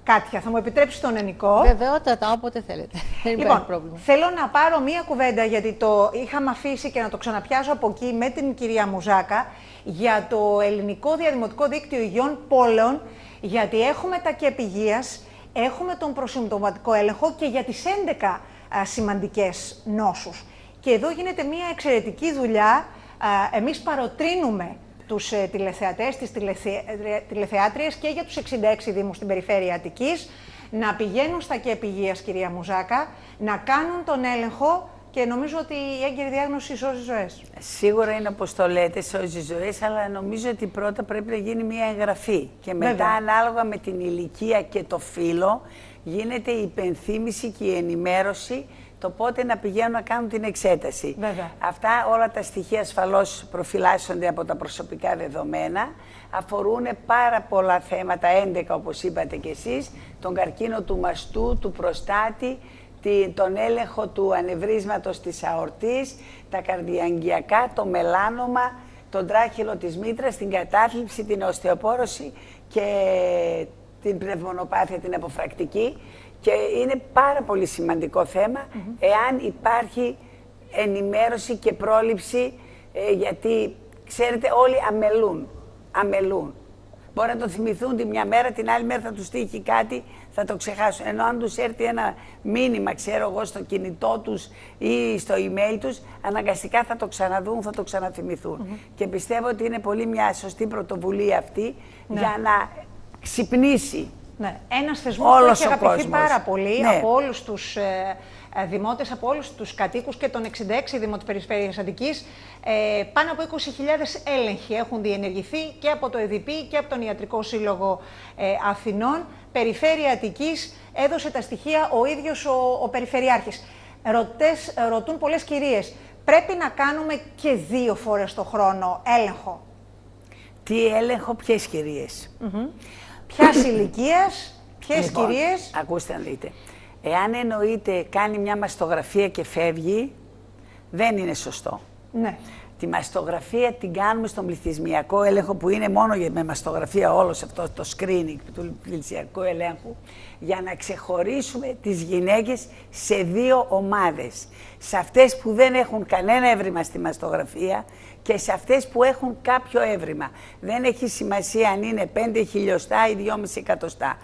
Κάτια, θα μου επιτρέψει τον Ενικό. Βεβαιότατα, όποτε θέλετε. Δεν υπάρχει πρόβλημα. Θέλω να πάρω μία κουβέντα, γιατί το είχαμε αφήσει και να το ξαναπιάσω από εκεί με την κυρία Μουζάκα, για το Ελληνικό Διαδημοτικό Δίκτυο Υγιών Πόλεων, γιατί έχουμε τα ΚΕΠ Υγείας, έχουμε τον προσυμπτωματικό έλεγχο και για τις 11 σημαντικές νόσους. Και εδώ γίνεται μία εξαιρετική δουλειά. Εμείς παροτρύνουμε τους τηλεθεατές, τις τηλεθεάτριες και για τους 66 δήμους στην περιφέρεια Αττικής να πηγαίνουν στα ΚΕΠ Υγείας, κυρία Μουζάκα, να κάνουν τον έλεγχο, και νομίζω ότι η έγκαιρη διάγνωση σώζει ζωές. Σίγουρα είναι όπως το λέτε, σώζει ζωές, αλλά νομίζω ότι πρώτα πρέπει να γίνει μια εγγραφή και μετά, βέβαια, ανάλογα με την ηλικία και το φύλο, γίνεται η υπενθύμηση και η ενημέρωση το πότε να πηγαίνουν να κάνουν την εξέταση. Βέβαια. Αυτά όλα τα στοιχεία ασφαλώς προφυλάσσονται από τα προσωπικά δεδομένα, αφορούν πάρα πολλά θέματα, 11 όπως είπατε κι εσείς, τον καρκίνο του μαστού, του προστάτη, τον έλεγχο του ανεβρίσματος της αορτής, τα καρδιαγγειακά, το μελάνομα, τον τράχυλο της μήτρας, την κατάθλιψη, την οστεοπόρωση και την πνευμονοπάθεια, την αποφρακτική. Και είναι πάρα πολύ σημαντικό θέμα εάν υπάρχει ενημέρωση και πρόληψη, γιατί ξέρετε όλοι αμελούν. Μπορεί να το θυμηθούν τη μια μέρα, την άλλη μέρα θα τους τύχει κάτι, θα το ξεχάσουν. Ενώ αν τους έρθει ένα μήνυμα, ξέρω εγώ, στο κινητό τους ή στο email τους, αναγκαστικά θα το ξαναδούν, θα το ξαναθυμηθούν. Και πιστεύω ότι είναι πολύ μια σωστή πρωτοβουλία αυτή, για να ξυπνήσει. Ναι. Ένας θεσμός που έχει αγαπηθεί πάρα πολύ από όλους τους δημότες, από όλους τους κατοίκους και των 66 δήμων της περιφέρειας Αττικής. Πάνω από 20.000 έλεγχοι έχουν διενεργηθεί και από το ΕΔΠ και από τον Ιατρικό Σύλλογο Αθηνών. Περιφέρεια Αττικής έδωσε τα στοιχεία ο ίδιος ο Περιφερειάρχης. Ρωτούν πολλές κυρίες, πρέπει να κάνουμε και 2 φορές το χρόνο έλεγχο? Τι έλεγχο, ποιες κυρίες? Ποιας ηλικίας, ποιες κυρίες? Ακούστε να δείτε. Εάν εννοείται κάνει μια μαστογραφία και φεύγει, δεν είναι σωστό. Ναι. Τη μαστογραφία την κάνουμε στον πληθυσμιακό έλεγχο, που είναι μόνο με μαστογραφία όλος αυτό το screening του πληθυσμιακού ελέγχου, για να ξεχωρίσουμε τις γυναίκες σε 2 ομάδες. Σε αυτές που δεν έχουν κανένα έβριμα στη μαστογραφία και σε αυτές που έχουν κάποιο έβριμα. Δεν έχει σημασία αν είναι 5 χιλιοστά ή 2,5 εκατοστά.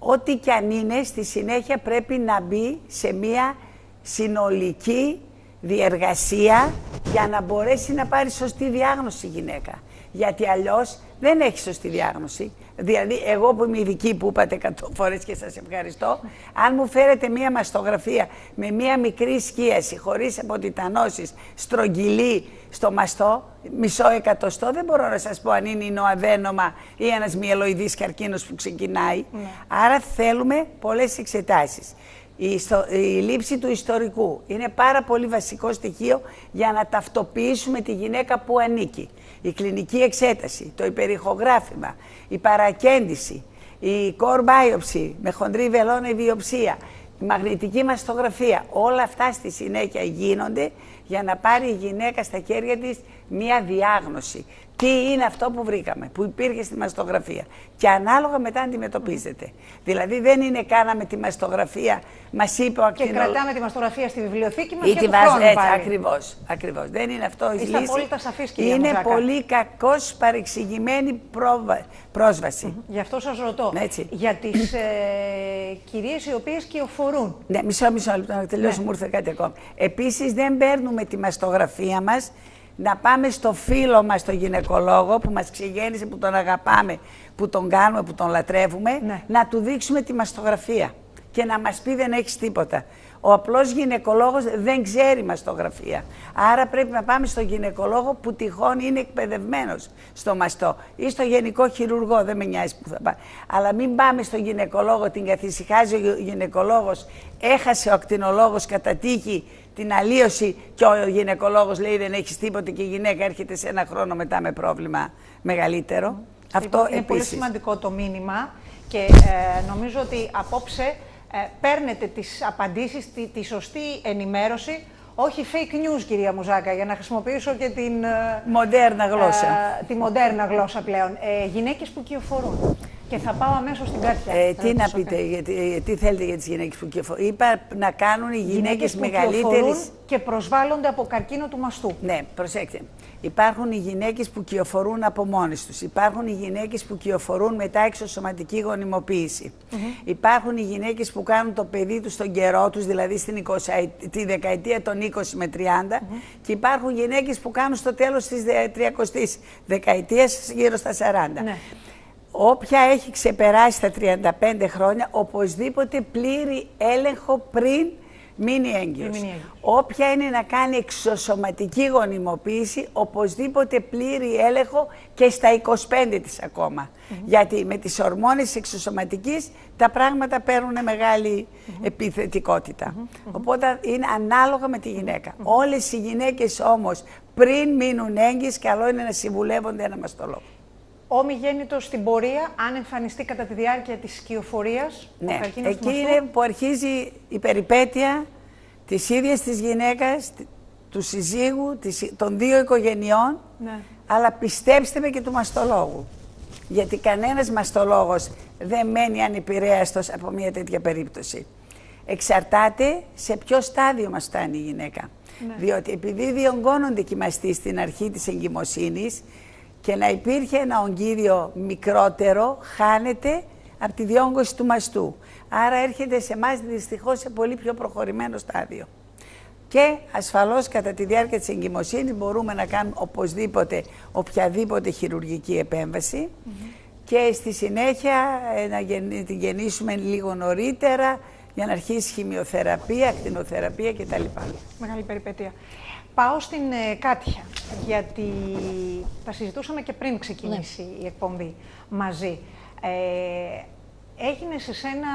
ό,τι κι αν είναι, στη συνέχεια πρέπει να μπει σε μία συνολική διεργασία για να μπορέσει να πάρει σωστή διάγνωση η γυναίκα. Γιατί αλλιώς δεν έχει σωστή διάγνωση. Δηλαδή, εγώ που είμαι ειδική που είπατε 100 φορές και σας ευχαριστώ, αν μου φέρετε μία μαστογραφία με μία μικρή σκίαση, χωρίς αποτιτανώσεις, στρογγυλή στο μαστό, μισό εκατοστό, δεν μπορώ να σας πω αν είναι νοαδένομα ή ένας μυελοειδής καρκίνος που ξεκινάει. Άρα θέλουμε πολλές εξετάσεις. Η λήψη του ιστορικού είναι πάρα πολύ βασικό στοιχείο για να ταυτοποιήσουμε τη γυναίκα που ανήκει. Η κλινική εξέταση, το υπερηχογράφημα, η παρακέντηση, η core biopsy με χοντρή βελόνα βιοψία, η μαγνητική μαστογραφία, όλα αυτά στη συνέχεια γίνονται για να πάρει η γυναίκα στα χέρια της μία διάγνωση. Τι είναι αυτό που βρήκαμε, που υπήρχε στη μαστογραφία. Και ανάλογα μετά αντιμετωπίζεται. Δηλαδή δεν είναι κάναμε τη μαστογραφία, μας είπε ο ακτινολόγος. Και κρατάμε τη μαστογραφία στη βιβλιοθήκη μας ή και του χρόνου πάλι. Ακριβώς. Δεν είναι αυτό η Είστε λύση. απόλυτα σαφής, κυρία Είναι Μουζάκα. πολύ κακώς παρεξηγημένη πρόσβαση. Γι' αυτό σας ρωτώ. Έτσι. Για τις κυρίες οι οποίες κυοφορούν. Ναι, μισό λεπτό να τελειώσω, μου ήρθε κάτι ακόμα. Επίσης δεν παίρνουμε τη μαστογραφία μας να πάμε στο φίλο μας, τον γυναικολόγο που μας ξεγέννησε, που τον αγαπάμε, που τον κάνουμε, που τον λατρεύουμε, να του δείξουμε τη μαστογραφία και να μας πει δεν έχεις τίποτα. Ο απλός γυναικολόγος δεν ξέρει μαστογραφία. Άρα πρέπει να πάμε στον γυναικολόγο που τυχόν είναι εκπαιδευμένος στο μαστό ή στο γενικό χειρουργό, δεν με νοιάζει που θα πάει. Αλλά μην πάμε στον γυναικολόγο, την καθησυχάζει ο γυναικολόγος, έχασε ο ακτινολόγος κατά τύχη την αλλίωση και ο γυναικολόγος λέει δεν έχεις τίποτα και η γυναίκα έρχεται σε ένα χρόνο μετά με πρόβλημα μεγαλύτερο. Αυτό είναι επίσης. πολύ σημαντικό το μήνυμα και νομίζω ότι απόψε παίρνετε τις απαντήσεις, τη σωστή ενημέρωση, όχι fake news, κυρία Μουζάκα, για να χρησιμοποιήσω και την μοντέρνα γλώσσα. Τη μοντέρνα γλώσσα πλέον. Γυναίκες που κυοφορούν. Και θα πάω αμέσως στην Κάτια. Τι να πείτε, τι θέλετε για τις γυναίκες που κυοφορούν. Είπα να κάνουν οι γυναίκες μεγαλύτερες. Και προσβάλλονται από καρκίνο του μαστού. Ναι, προσέξτε. Υπάρχουν οι γυναίκες που κυοφορούν από μόνες τους. Υπάρχουν οι γυναίκες που κυοφορούν μετά εξωσωματική γονιμοποίηση. Υπάρχουν οι γυναίκες που κάνουν το παιδί τους στον καιρό τους, δηλαδή τη δεκαετία των 20 με 30. Και υπάρχουν γυναίκες που κάνουν στο τέλος της 30ης δεκαετίας, γύρω στα 40. Ναι. Όποια έχει ξεπεράσει τα 35 χρόνια, οπωσδήποτε πλήρη έλεγχο πριν μείνει έγκυος. Όποια είναι να κάνει εξωσωματική γονιμοποίηση, οπωσδήποτε πλήρη έλεγχο και στα 25 της ακόμα. Γιατί με τις ορμόνες της εξωσωματικής τα πράγματα παίρνουν μεγάλη επιθετικότητα. Οπότε είναι ανάλογα με τη γυναίκα. Όλες οι γυναίκες όμως πριν μείνουν έγκυες, καλό είναι να συμβουλεύονται ένα μαστολόγο. Ομιγέννητος στην πορεία, αν εμφανιστεί κατά τη διάρκεια της κυοφορίας, ναι, εκεί είναι που αρχίζει η περιπέτεια της ίδιας της γυναίκας, του συζύγου, των δύο οικογενειών, αλλά πιστέψτε με και του μαστολόγου. Γιατί κανένας μαστολόγος δεν μένει ανεπηρέαστος από μια τέτοια περίπτωση. Εξαρτάται σε ποιο στάδιο μας φτάνει η γυναίκα. Διότι επειδή διονγκώνονται και οι μαστοί στην αρχή της εγκυμοσύνης, και να υπήρχε ένα ογκίδιο μικρότερο, χάνεται από τη διόγκωση του μαστού. Άρα έρχεται σε εμάς δυστυχώς σε πολύ πιο προχωρημένο στάδιο. Και ασφαλώς κατά τη διάρκεια της εγκυμοσύνης μπορούμε να κάνουμε οπωσδήποτε οποιαδήποτε χειρουργική επέμβαση και στη συνέχεια να την γεννήσουμε λίγο νωρίτερα για να αρχίσει χημειοθεραπεία, ακτινοθεραπεία κτλ. Μεγάλη περιπέτεια. Πάω στην Κάτια, γιατί τα συζητούσαμε και πριν ξεκινήσει η εκπομπή μαζί. Έγινε σε σένα,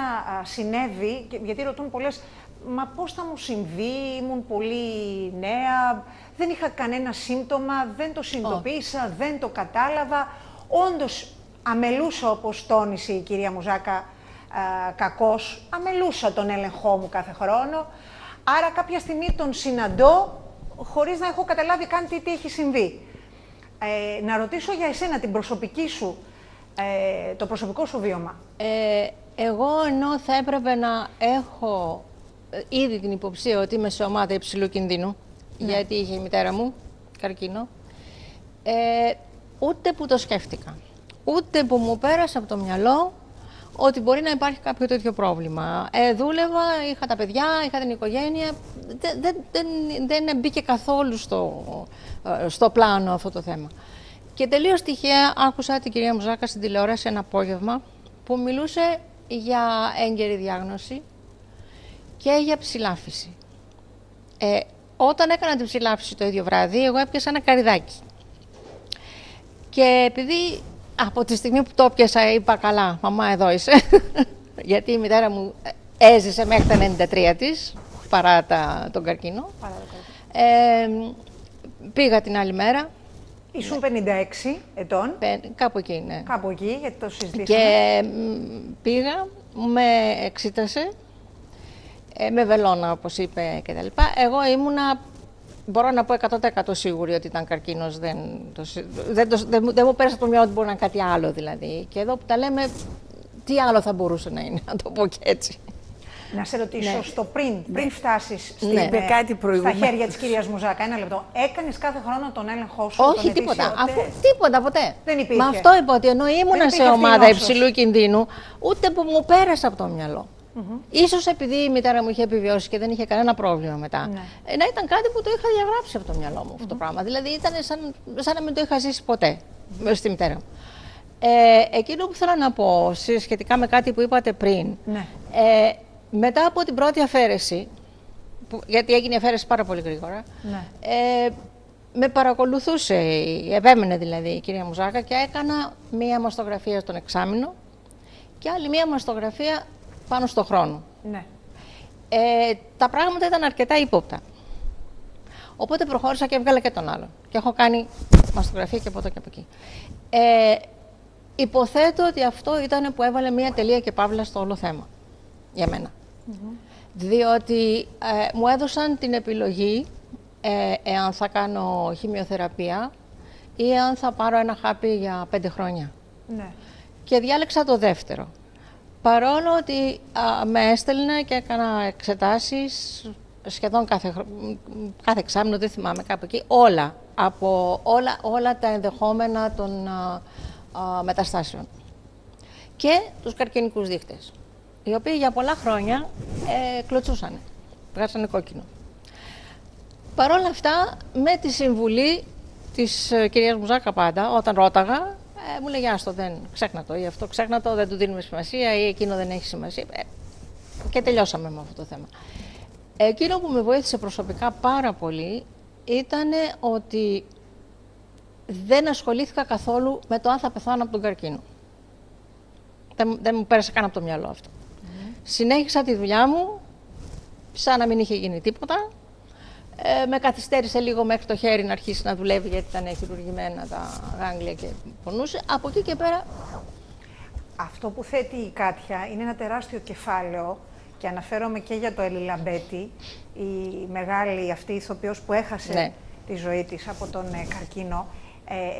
συνέβη, γιατί ρωτούν πολλές, μα πώς θα μου συμβεί, ήμουν πολύ νέα, δεν είχα κανένα σύμπτωμα, δεν το συνειδητοποίησα, δεν το κατάλαβα. Όντως, αμελούσα, όπως τόνισε η κυρία Μουζάκα, κακώς, αμελούσα τον έλεγχό μου κάθε χρόνο, άρα κάποια στιγμή τον συναντώ, χωρίς να έχω καταλάβει καν τι έχει συμβεί. Να ρωτήσω για εσένα την προσωπική σου, το προσωπικό σου βίωμα. Εγώ ενώ θα έπρεπε να έχω ήδη την υποψία ότι είμαι σε ομάδα υψηλού κινδύνου, γιατί είχε η μητέρα μου καρκίνο, ούτε που το σκέφτηκα. Ούτε που μου πέρασε από το μυαλό ότι μπορεί να υπάρχει κάποιο τέτοιο πρόβλημα. Δούλευα, είχα τα παιδιά, είχα την οικογένεια. Δεν μπήκε καθόλου στο πλάνο αυτό το θέμα. Και τελείως τυχαία άκουσα την κυρία Μουζάκα στην τηλεόραση ένα απόγευμα που μιλούσε για έγκαιρη διάγνωση και για ψηλάφιση. Όταν έκανα την ψηλάφιση το ίδιο βράδυ, εγώ έπιασα ένα καρυδάκι. Και επειδή από τη στιγμή που το έπιασα είπα καλά, μαμά εδώ είσαι, γιατί η μητέρα μου έζησε μέχρι τα 93 της, παρά τον καρκίνο. Πήγα την άλλη μέρα. Ήσουν 56 ετών. Κάπου εκεί, ναι. Κάπου εκεί, γιατί το συζητήσαμε. Και πήγα, με εξήτασε, με βελόνα όπως είπε κτλ. Εγώ ήμουνα, μπορώ να πω 100% σίγουρη ότι ήταν καρκίνος. Δεν μου πέρασε από το μυαλό ότι μπορεί να είναι κάτι άλλο δηλαδή. Και εδώ που τα λέμε, τι άλλο θα μπορούσε να είναι, να το πω και έτσι. Να σε ρωτήσω, στο πριν φτάσεις στα χέρια της κυρίας Μουζάκα, ένα λεπτό, έκανες κάθε χρόνο τον έλεγχό σου? Όχι, τίποτα. Τίποτα, ποτέ. Δεν υπήρχε. Μα αυτό είπα, ότι ενώ ήμουνα σε ομάδα υψηλού κινδύνου, ούτε που μου πέρασε από το μυαλό. Ίσως επειδή η μητέρα μου είχε επιβιώσει και δεν είχε κανένα πρόβλημα μετά, να ήταν κάτι που το είχα διαγράψει από το μυαλό μου αυτό το πράγμα. Δηλαδή ήταν σαν να μην το είχα ζήσει ποτέ στη μητέρα μου. Εκείνο που θέλω να πω σχετικά με κάτι που είπατε πριν, μετά από την πρώτη αφαίρεση, γιατί έγινε η αφαίρεση πάρα πολύ γρήγορα, με παρακολουθούσε, επέμενε δηλαδή η κυρία Μουζάκα και έκανα μία μαστογραφία στον εξάμηνο και άλλη μία μαστογραφία πάνω στο χρόνο. Τα πράγματα ήταν αρκετά ύποπτα. Οπότε προχώρησα και έβγαλα και τον άλλο. Και έχω κάνει μαστογραφία και από εδώ και από εκεί. Υποθέτω ότι αυτό ήταν που έβαλε μία τελεία και παύλα στο όλο θέμα. Για μένα. Διότι μου έδωσαν την επιλογή εάν θα κάνω χημειοθεραπεία ή αν θα πάρω ένα χάπι για 5 χρόνια. Και διάλεξα το δεύτερο. Παρόλο ότι με έστελνε και έκανα εξετάσεις σχεδόν κάθε εξάμηνο, δεν θυμάμαι, κάπου εκεί, όλα τα ενδεχόμενα των μεταστάσεων. Και τους καρκινικούς δείχτες, οι οποίοι για πολλά χρόνια κλωτσούσανε, βγάζανε κόκκινο. Παρ' όλα αυτά, με τη συμβουλή της κυρίας Μουζάκα πάντα, όταν ρώταγα, μου λέγε άστο, ξέχνα το, ή αυτό ξέχνα το, δεν του δίνουμε σημασία, ή εκείνο δεν έχει σημασία. Και τελειώσαμε με αυτό το θέμα. Εκείνο που με βοήθησε προσωπικά πάρα πολύ ήταν ότι δεν ασχολήθηκα καθόλου με το αν θα πεθάνω από τον καρκίνο. Δεν μου πέρασε καν από το μυαλό αυτό. Συνέχισα τη δουλειά μου, σαν να μην είχε γίνει τίποτα. Με καθυστέρησε λίγο μέχρι το χέρι να αρχίσει να δουλεύει, γιατί ήταν χειρουργημένα τα γάγγλια και πονούσε. Από εκεί και πέρα... Αυτό που θέτει η Κάτια είναι ένα τεράστιο κεφάλαιο και αναφέρομαι και για το Έλλη Λαμπέτη, η μεγάλη αυτή ηθοποιός που έχασε τη ζωή της από τον καρκίνο.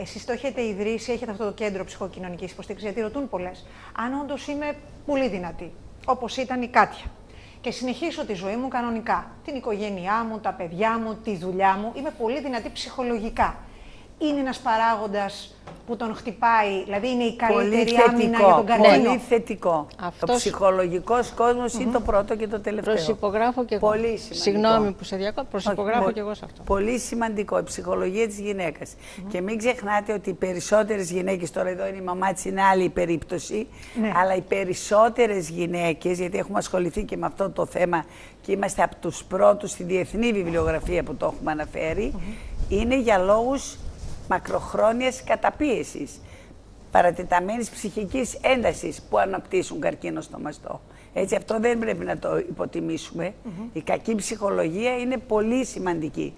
Εσείς το έχετε ιδρύσει, έχετε αυτό το κέντρο ψυχοκοινωνικής υποστήριξης, γιατί ρωτούν πολλές. Αν όντως είμαι πολύ δυνατή, όπως ήταν η Κάτια, και συνεχίσω τη ζωή μου κανονικά, την οικογένειά μου, τα παιδιά μου, τη δουλειά μου, είμαι πολύ δυνατή ψυχολογικά. Είναι ένας παράγοντας που τον χτυπάει, δηλαδή είναι η καλύτερη άμυνα για τον καρκίνο. Πολύ θετικό. Ο ψυχολογικός κόσμος είναι το πρώτο και το τελευταίο. Προσυπογράφω και εγώ. Πολύ σημαντικό. Συγγνώμη που σε διακόπτω, προσυπογράφω και εγώ σε αυτό. Πολύ σημαντικό, η ψυχολογία της γυναίκας. Και μην ξεχνάτε ότι οι περισσότερες γυναίκες, τώρα εδώ είναι η μαμά της, είναι άλλη περίπτωση, αλλά οι περισσότερες γυναίκες, γιατί έχουμε ασχοληθεί και με αυτό το θέμα και είμαστε από τους πρώτους στη διεθνή βιβλιογραφία που το έχουμε αναφέρει, είναι για λόγους μακροχρόνιας καταπίεσης, παρατεταμένης ψυχικής έντασης που αναπτύσσουν καρκίνο στο μαστό. Έτσι, αυτό δεν πρέπει να το υποτιμήσουμε. Η κακή ψυχολογία είναι πολύ σημαντική.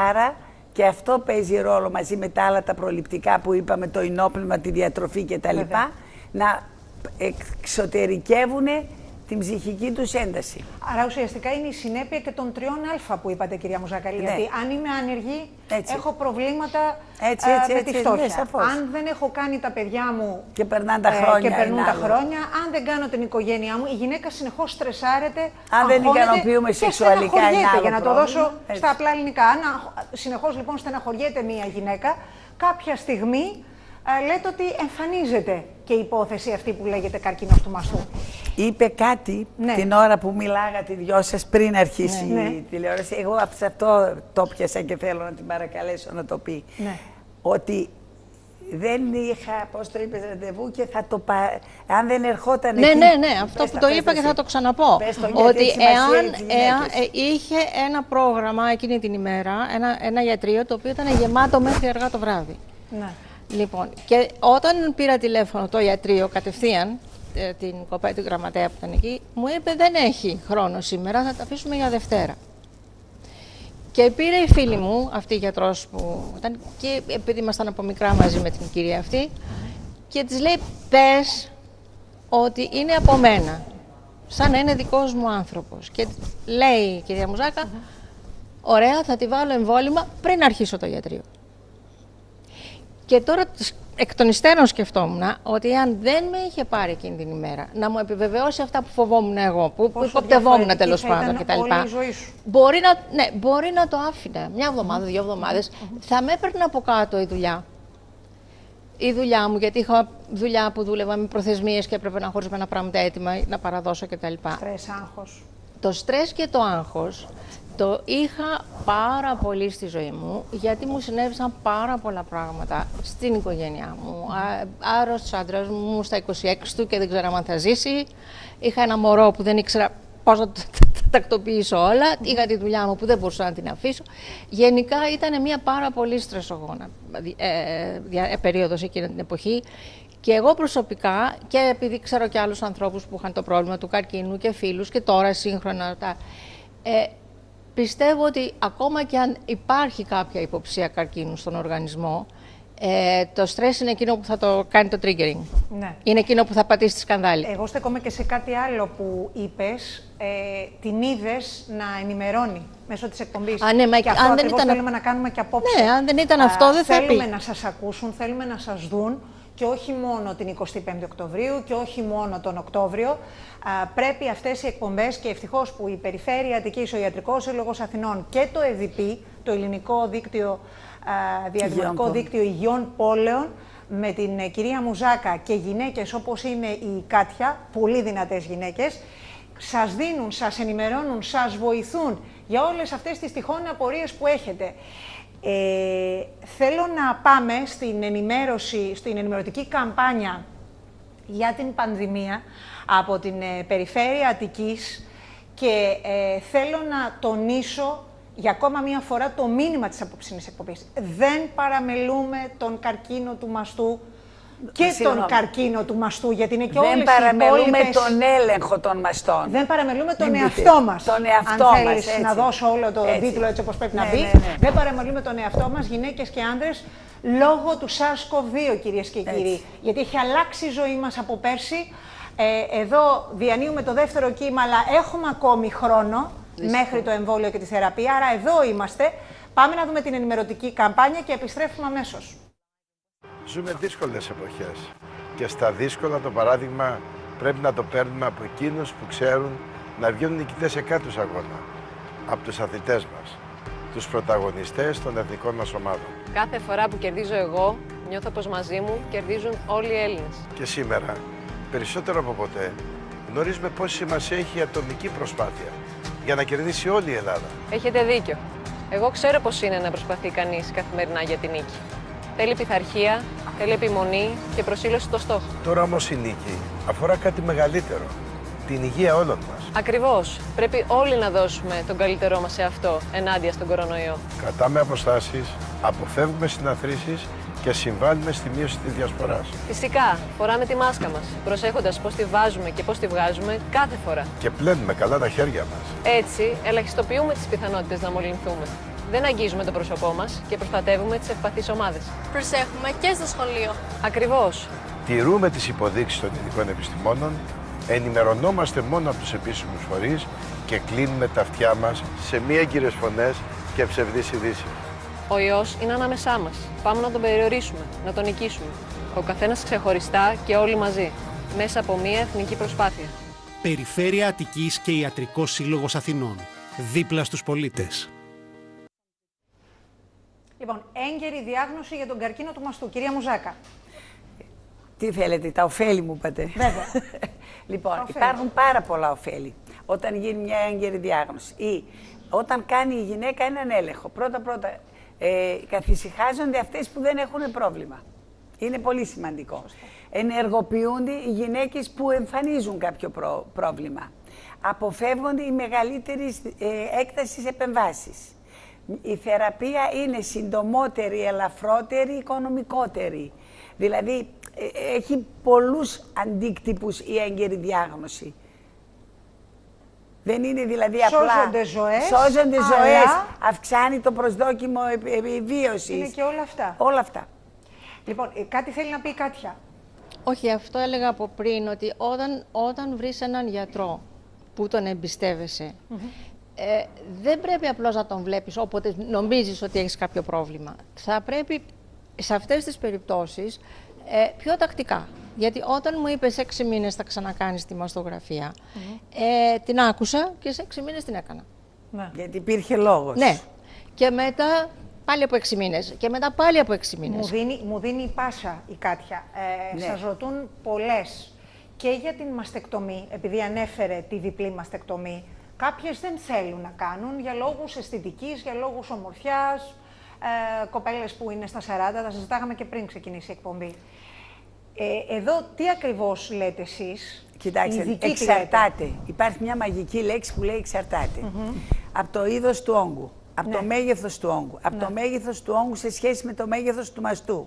Άρα και αυτό παίζει ρόλο μαζί με τα άλλα τα προληπτικά που είπαμε, το ενόπνευμα, τη διατροφή κτλ. Να εξωτερικεύουν την ψυχική τους ένταση. Άρα ουσιαστικά είναι η συνέπεια και των 3α που είπατε, κυρία Μουζάκαλη. Γιατί αν είμαι άνεργη, έχω προβλήματα με τη φτώχεια. Αν δεν έχω κάνει τα παιδιά μου και περνάνε τα χρόνια, αν δεν κάνω την οικογένειά μου, η γυναίκα συνεχώς στρεσάρεται, αν δεν ικανοποιούμε σεξουαλικά, για να το δώσω στα απλά ελληνικά. Αν συνεχώς λοιπόν στεναχωριέται μία γυναίκα, κάποια στιγμή λέτε ότι εμφανίζεται και η υπόθεση αυτή που λέγεται καρκίνος του μαστού. Είπε κάτι την ώρα που μιλάγατε οι δυο σας πριν αρχίσει η τηλεόραση. Εγώ σε αυτό το πιάσα και θέλω να την παρακαλέσω να το πει. Ότι δεν είχα, πώς το είπες, ραντεβού και θα το αν δεν ερχόταν εκεί. Ναι, αυτό που το είπα και θα το ξαναπώ. Ότι εάν είχε ένα πρόγραμμα εκείνη την ημέρα, ένα ιατρείο το οποίο ήταν γεμάτο μέχρι αργά το βράδυ. Ναι. Λοιπόν, και όταν πήρα τηλέφωνο το ιατρείο κατευθείαν, την κοπέλα του γραμματέα που ήταν εκεί, μου είπε δεν έχει χρόνο σήμερα, θα τα αφήσουμε για Δευτέρα. Και πήρε η φίλη μου, αυτή η γιατρός που ήταν, και επειδή ήμασταν από μικρά μαζί με την κυρία αυτή, και της λέει πες ότι είναι από μένα, σαν να είναι δικός μου άνθρωπος. Και λέει η κυρία Μουζάκα, ωραία, θα τη βάλω εμβόλυμα πριν αρχίσω το ιατρείο. Και τώρα εκ των υστέρων σκεφτόμουν ότι αν δεν με είχε πάρει εκείνη την ημέρα να μου επιβεβαιώσει αυτά που φοβόμουν εγώ, που υποπτευόμουν τέλος πάντων κτλ. Μπορεί να το άφηνα μια εβδομάδα, 2 εβδομάδες. Θα με έπαιρνε από κάτω η δουλειά. Η δουλειά μου, γιατί είχα δουλειά που δούλευα με προθεσμίες και έπρεπε να χωρισμένα πράγματα έτοιμα να παραδώσω κτλ. Στρες, άγχος. Το στρες και το άγχος το είχα πάρα πολύ στη ζωή μου, γιατί μου συνέβησαν πάρα πολλά πράγματα στην οικογένειά μου. Άρρωστος άντρας μου στα 26 του και δεν ξέραμε αν θα ζήσει. Είχα ένα μωρό που δεν ήξερα πώς να τα τακτοποιήσω όλα. Είχα τη δουλειά μου που δεν μπορούσα να την αφήσω. Γενικά ήταν μια πάρα πολύ στρεσογόνα περίοδος εκείνη την εποχή. Και εγώ προσωπικά, και επειδή ξέρω και άλλους ανθρώπους που είχαν το πρόβλημα του καρκίνου και φίλους και τώρα σύγχρονα, πιστεύω ότι ακόμα και αν υπάρχει κάποια υποψία καρκίνου στον οργανισμό, το στρες είναι εκείνο που θα το κάνει το triggering. Ναι. Είναι εκείνο που θα πατήσει τη σκανδάλη. Εγώ στεκόμαι και σε κάτι άλλο που είπες, την είδες να ενημερώνει μέσω της εκπομπής. Ναι, και αυτό ακριβώς θέλουμε να κάνουμε και απόψε. Ναι, αν δεν ήταν αυτό δεν θα πει. Θέλουμε να σας ακούσουν, θέλουμε να σας δουν. Και όχι μόνο την 25η Οκτωβρίου και όχι μόνο τον Οκτώβριο. Πρέπει αυτές οι εκπομπές, και ευτυχώς που η Περιφέρεια Αττικής, ο Ιατρικός Σύλλογος Αθηνών και το ΕΔΠ, το Ελληνικό Διαδημοτικό Δίκτυο Υγιών Πόλεων, με την κυρία Μουζάκα και γυναίκες όπως είναι η Κάτια, πολύ δυνατές γυναίκες, σας δίνουν, σας ενημερώνουν, σας βοηθούν για όλες αυτές τις τυχόν απορίες που έχετε. Θέλω να πάμε στην ενημερωτική καμπάνια για την πανδημία από την Περιφέρεια Αττικής και θέλω να τονίσω για ακόμα μία φορά το μήνυμα της απόψινής εκπομπής. Δεν παραμελούμε τον καρκίνο του μαστού και τον καρκίνο του μαστού, γιατί είναι και όλες οι υπόλοιπες... Δεν παραμελούμε τον έλεγχο των μαστών. Δεν παραμελούμε τον εαυτό μας. Τον εαυτό αν μας, θέλεις έτσι. να δώσω όλο το τίτλο έτσι όπως πρέπει να μπει. Δεν παραμελούμε τον εαυτό μας, γυναίκες και άντρες, λόγω του SARS-CoV-2, κυρίες και κύριοι. Γιατί έχει αλλάξει η ζωή μας από πέρσι. Εδώ διανύουμε το δεύτερο κύμα, αλλά έχουμε ακόμη χρόνο μέχρι το εμβόλιο και τη θεραπεία. Άρα εδώ είμαστε. Πάμε να δούμε την ενημερωτική καμπάνια και επιστρέφουμε αμέσως. Ζούμε δύσκολες εποχές και στα δύσκολα το παράδειγμα πρέπει να το παίρνουμε από εκείνους που ξέρουν να βγαίνουν νικητές σε κάθε αγώνα. Από τους αθλητές μας, τους πρωταγωνιστές των εθνικών μας ομάδων. Κάθε φορά που κερδίζω εγώ, νιώθω πως μαζί μου κερδίζουν όλοι οι Έλληνες. Και σήμερα, περισσότερο από ποτέ, γνωρίζουμε πόση σημασία έχει η ατομική προσπάθεια για να κερδίσει όλη η Ελλάδα. Έχετε δίκιο. Εγώ ξέρω πως είναι να προσπαθεί κανείς καθημερινά για την νίκη. Θέλει πειθαρχία, θέλει επιμονή και προσήλωση στο στόχο. Τώρα όμως η νίκη αφορά κάτι μεγαλύτερο. Την υγεία όλων μας. Ακριβώς. Πρέπει όλοι να δώσουμε τον καλύτερό μας σε αυτό ενάντια στον κορονοϊό. Κρατάμε αποστάσεις, αποφεύγουμε συναθρήσεις και συμβάλλουμε στη μείωση της διασποράς. Φυσικά, φοράμε τη μάσκα μας, προσέχοντας πώς τη βάζουμε και πώς τη βγάζουμε κάθε φορά. Και πλένουμε καλά τα χέρια μας. Έτσι, ελαχιστοποιούμε τις πιθανότητες να μολυνθούμε. Δεν αγγίζουμε το πρόσωπό μας και προστατεύουμε τις ευπαθείς ομάδες. Προσέχουμε και στο σχολείο. Ακριβώς. Τηρούμε τις υποδείξεις των ειδικών επιστημόνων, ενημερωνόμαστε μόνο από τους επίσημους φορείς και κλείνουμε τα αυτιά μας σε μη έγκυρες φωνές και ψευδείς ειδήσεις. Ο ιός είναι ανάμεσά μας. Πάμε να τον περιορίσουμε, να τον νικήσουμε. Ο καθένας ξεχωριστά και όλοι μαζί, μέσα από μια εθνική προσπάθεια. Περιφέρεια Αττικής και Ιατρικός Σύλλογος Αθηνών. Δίπλα στους πολίτες. Λοιπόν, έγκαιρη διάγνωση για τον καρκίνο του μαστού. Κυρία Μουζάκα. Τι θέλετε, τα ωφέλη μου είπατε. Βέβαια. Λοιπόν, υπάρχουν πάρα πολλά ωφέλη όταν γίνει μια έγκαιρη διάγνωση ή όταν κάνει η γυναίκα έναν έλεγχο. Πρώτα-πρώτα, καθησυχάζονται αυτές που δεν έχουν πρόβλημα. Είναι πολύ σημαντικό. Ενεργοποιούνται οι γυναίκες που εμφανίζουν κάποιο πρόβλημα. Αποφεύγονται οι μεγαλύτερες έκτασης επεμβάσεις. Η θεραπεία είναι συντομότερη, ελαφρότερη, οικονομικότερη. Δηλαδή, έχει πολλούς αντίκτυπους η έγκαιρη διάγνωση. Δεν είναι δηλαδή απλά... Σώζονται ζωές. Σώζονται ζωές, αυξάνει το προσδόκιμο επιβίωσης. Είναι και όλα αυτά. Όλα αυτά. Λοιπόν, κάτι θέλει να πει Κάτια. Όχι, αυτό έλεγα από πριν, ότι όταν βρεις έναν γιατρό που τον εμπιστεύεσαι, δεν πρέπει απλώς να τον βλέπεις όποτε νομίζεις ότι έχεις κάποιο πρόβλημα. Θα πρέπει σε αυτές τις περιπτώσεις πιο τακτικά. Γιατί όταν μου είπες 6 μήνες θα ξανακάνεις τη μαστογραφία, την άκουσα και σε 6 μήνες την έκανα. Ναι. Γιατί υπήρχε λόγος. Ναι. Και μετά πάλι από 6 μήνες. Και μετά πάλι από 6 μήνες. Μου δίνει πάσα η Κάτια. Ναι. Σας ρωτούν πολλές και για την μαστεκτομή, επειδή ανέφερε τη διπλή μαστεκτομή. Κάποιες δεν θέλουν να κάνουν για λόγους αισθητικής, για λόγους ομορφιάς. Κοπέλες που είναι στα 40, τα συζητάγαμε και πριν ξεκινήσει η εκπομπή. Εδώ τι ακριβώς λέτε εσείς? Κοιτάξτε, εξαρτάται. Υπάρχει μια μαγική λέξη που λέει εξαρτάται. Από το είδος του όγκου, από το μέγεθος του όγκου, από το μέγεθος του όγκου σε σχέση με το μέγεθος του μαστού.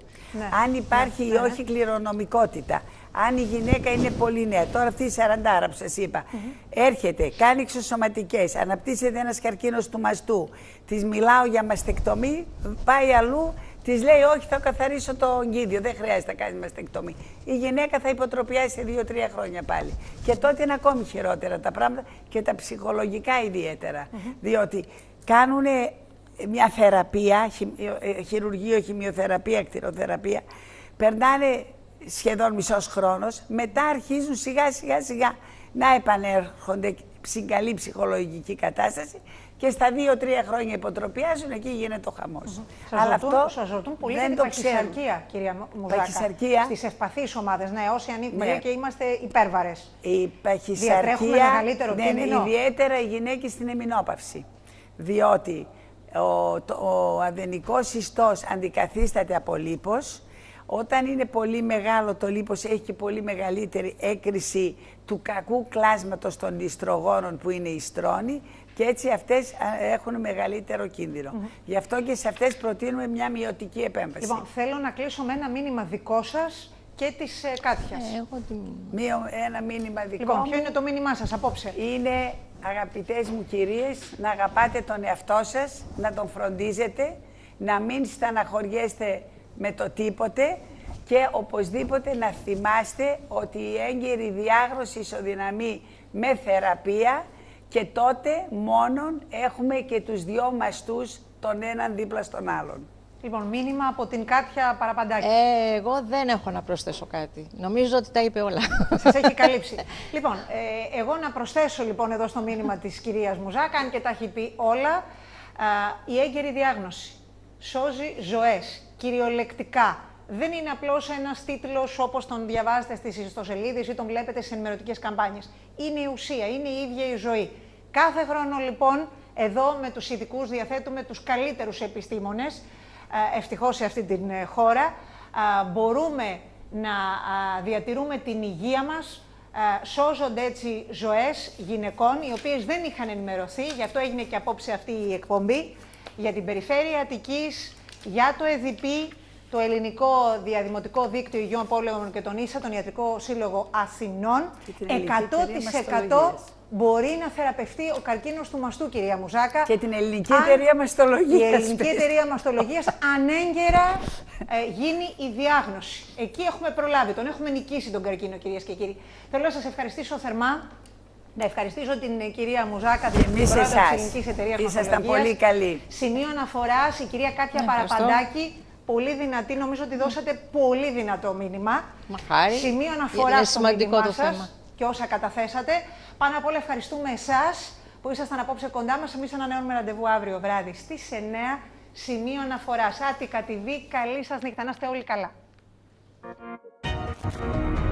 Αν υπάρχει ή όχι κληρονομικότητα. Αν η γυναίκα είναι πολύ νέα, τώρα αυτή η 40 που σας είπα, έρχεται, κάνει εξωσωματικές, αναπτύσσεται ένας καρκίνος του μαστού, της μιλάω για μαστεκτομή, πάει αλλού, της λέει όχι, θα καθαρίσω το ογκίδιο, δεν χρειάζεται να κάνει μαστεκτομή. Η γυναίκα θα υποτροπιάσει σε 2-3 χρόνια πάλι. Και τότε είναι ακόμη χειρότερα τα πράγματα και τα ψυχολογικά ιδιαίτερα. Διότι κάνουν μια θεραπεία, χειρουργείο, χημειοθεραπεία, ακτινοθεραπεία, περνάνε σχεδόν μισός χρόνος, μετά αρχίζουν σιγά σιγά να επανέρχονται στην καλή ψυχολογική κατάσταση και στα 2-3 χρόνια υποτροπιάζουν, εκεί γίνεται ο χαμός. Αλλά σας ρωτούν πολύ για την παχυσαρκία, κυρία Μουζάκα. Στις ευπαθείς ομάδες, ναι, όσοι ανήκουμε και είμαστε υπέρβαρες. Η παχυσαρκία, ιδιαίτερα οι γυναίκες στην εμεινόπαυση. Διότι ο αδενικός ιστός αντικαθίσταται από λίπος. Όταν είναι πολύ μεγάλο το λίπος, έχει και πολύ μεγαλύτερη έκρηση του κακού κλάσματος των ιστρογόνων που είναι οι ιστρώνοι και έτσι αυτές έχουν μεγαλύτερο κίνδυνο. Γι' αυτό και σε αυτές προτείνουμε μια μειωτική επέμβαση. Λοιπόν, θέλω να κλείσω με ένα μήνυμα δικό σας και της Κάτιας. Ένα μήνυμα δικό λοιπόν, μου. ποιο είναι το μήνυμά σας απόψε? Είναι, αγαπητές μου κυρίες, να αγαπάτε τον εαυτό σας, να τον φροντίζετε, να μην στεναχωριέστε με το τίποτε και οπωσδήποτε να θυμάστε ότι η έγκαιρη διάγνωση ισοδυναμεί με θεραπεία και τότε μόνον έχουμε και τους δυο μαστούς τον έναν δίπλα στον άλλον. Λοιπόν, μήνυμα από την Κάτια Παραπαντάκη. Εγώ δεν έχω να προσθέσω κάτι. Νομίζω ότι τα είπε όλα. Σας έχει καλύψει. Λοιπόν, εγώ να προσθέσω λοιπόν εδώ στο μήνυμα της κυρίας Μουζάκα, αν και τα έχει πει όλα, η έγκαιρη διάγνωση σώζει ζωές, κυριολεκτικά. Δεν είναι απλώς ένας τίτλος όπως τον διαβάζετε στις ιστοσελίδες ή τον βλέπετε στις ενημερωτικές καμπάνιες. Είναι η ουσία, είναι η ίδια η ζωή. Κάθε χρόνο λοιπόν εδώ με τους ειδικούς διαθέτουμε τους καλύτερους επιστήμονες, ευτυχώς σε αυτή την χώρα, μπορούμε να διατηρούμε την υγεία μας, σώζονται έτσι ζωές γυναικών οι οποίες δεν είχαν ενημερωθεί, γι' αυτό έγινε και απόψε αυτή η εκπομπή, για την περιφέρεια Αττικής, για το ΕΔΙΠΗ, το Ελληνικό Διαδημοτικό Δίκτυο Υγειών Πόλεων και τον ΙΣΑ, τον Ιατρικό Σύλλογο Αθηνών, 100% μπορεί να θεραπευτεί ο καρκίνος του μαστού, κυρία Μουζάκα. Και την Ελληνική Εταιρεία Μαστολογίας. Η Ελληνική Εταιρεία Μαστολογίας ανέγκαιρα γίνει η διάγνωση. Εκεί έχουμε προλάβει, τον έχουμε νικήσει τον καρκίνο, κυρίες και κύριοι. Θέλω να σας ευχαριστήσω θερμά. Να ευχαριστήσω την κυρία Μουζάκα, την πρόεδρο της Ελληνικής Εταιρείας Μαστολογίας. Ήσασταν πολύ καλοί. Σημείο αναφοράς, η κυρία Κάτια Παραπαντάκη. Πολύ δυνατή, νομίζω ότι δώσατε πολύ δυνατό μήνυμα. Μαχάρη. Σημείο αναφοράς στο μήνυμά σας και όσα καταθέσατε. Πάνω απ' όλα ευχαριστούμε εσάς που ήσασταν απόψε κοντά μας. Εμείς ανανεώνουμε ραντεβού αύριο βράδυ στις 9. Σημείο αναφοράς. Attica TV. Καλή σας νύχτα. Να είστε όλοι καλά. Αττικής.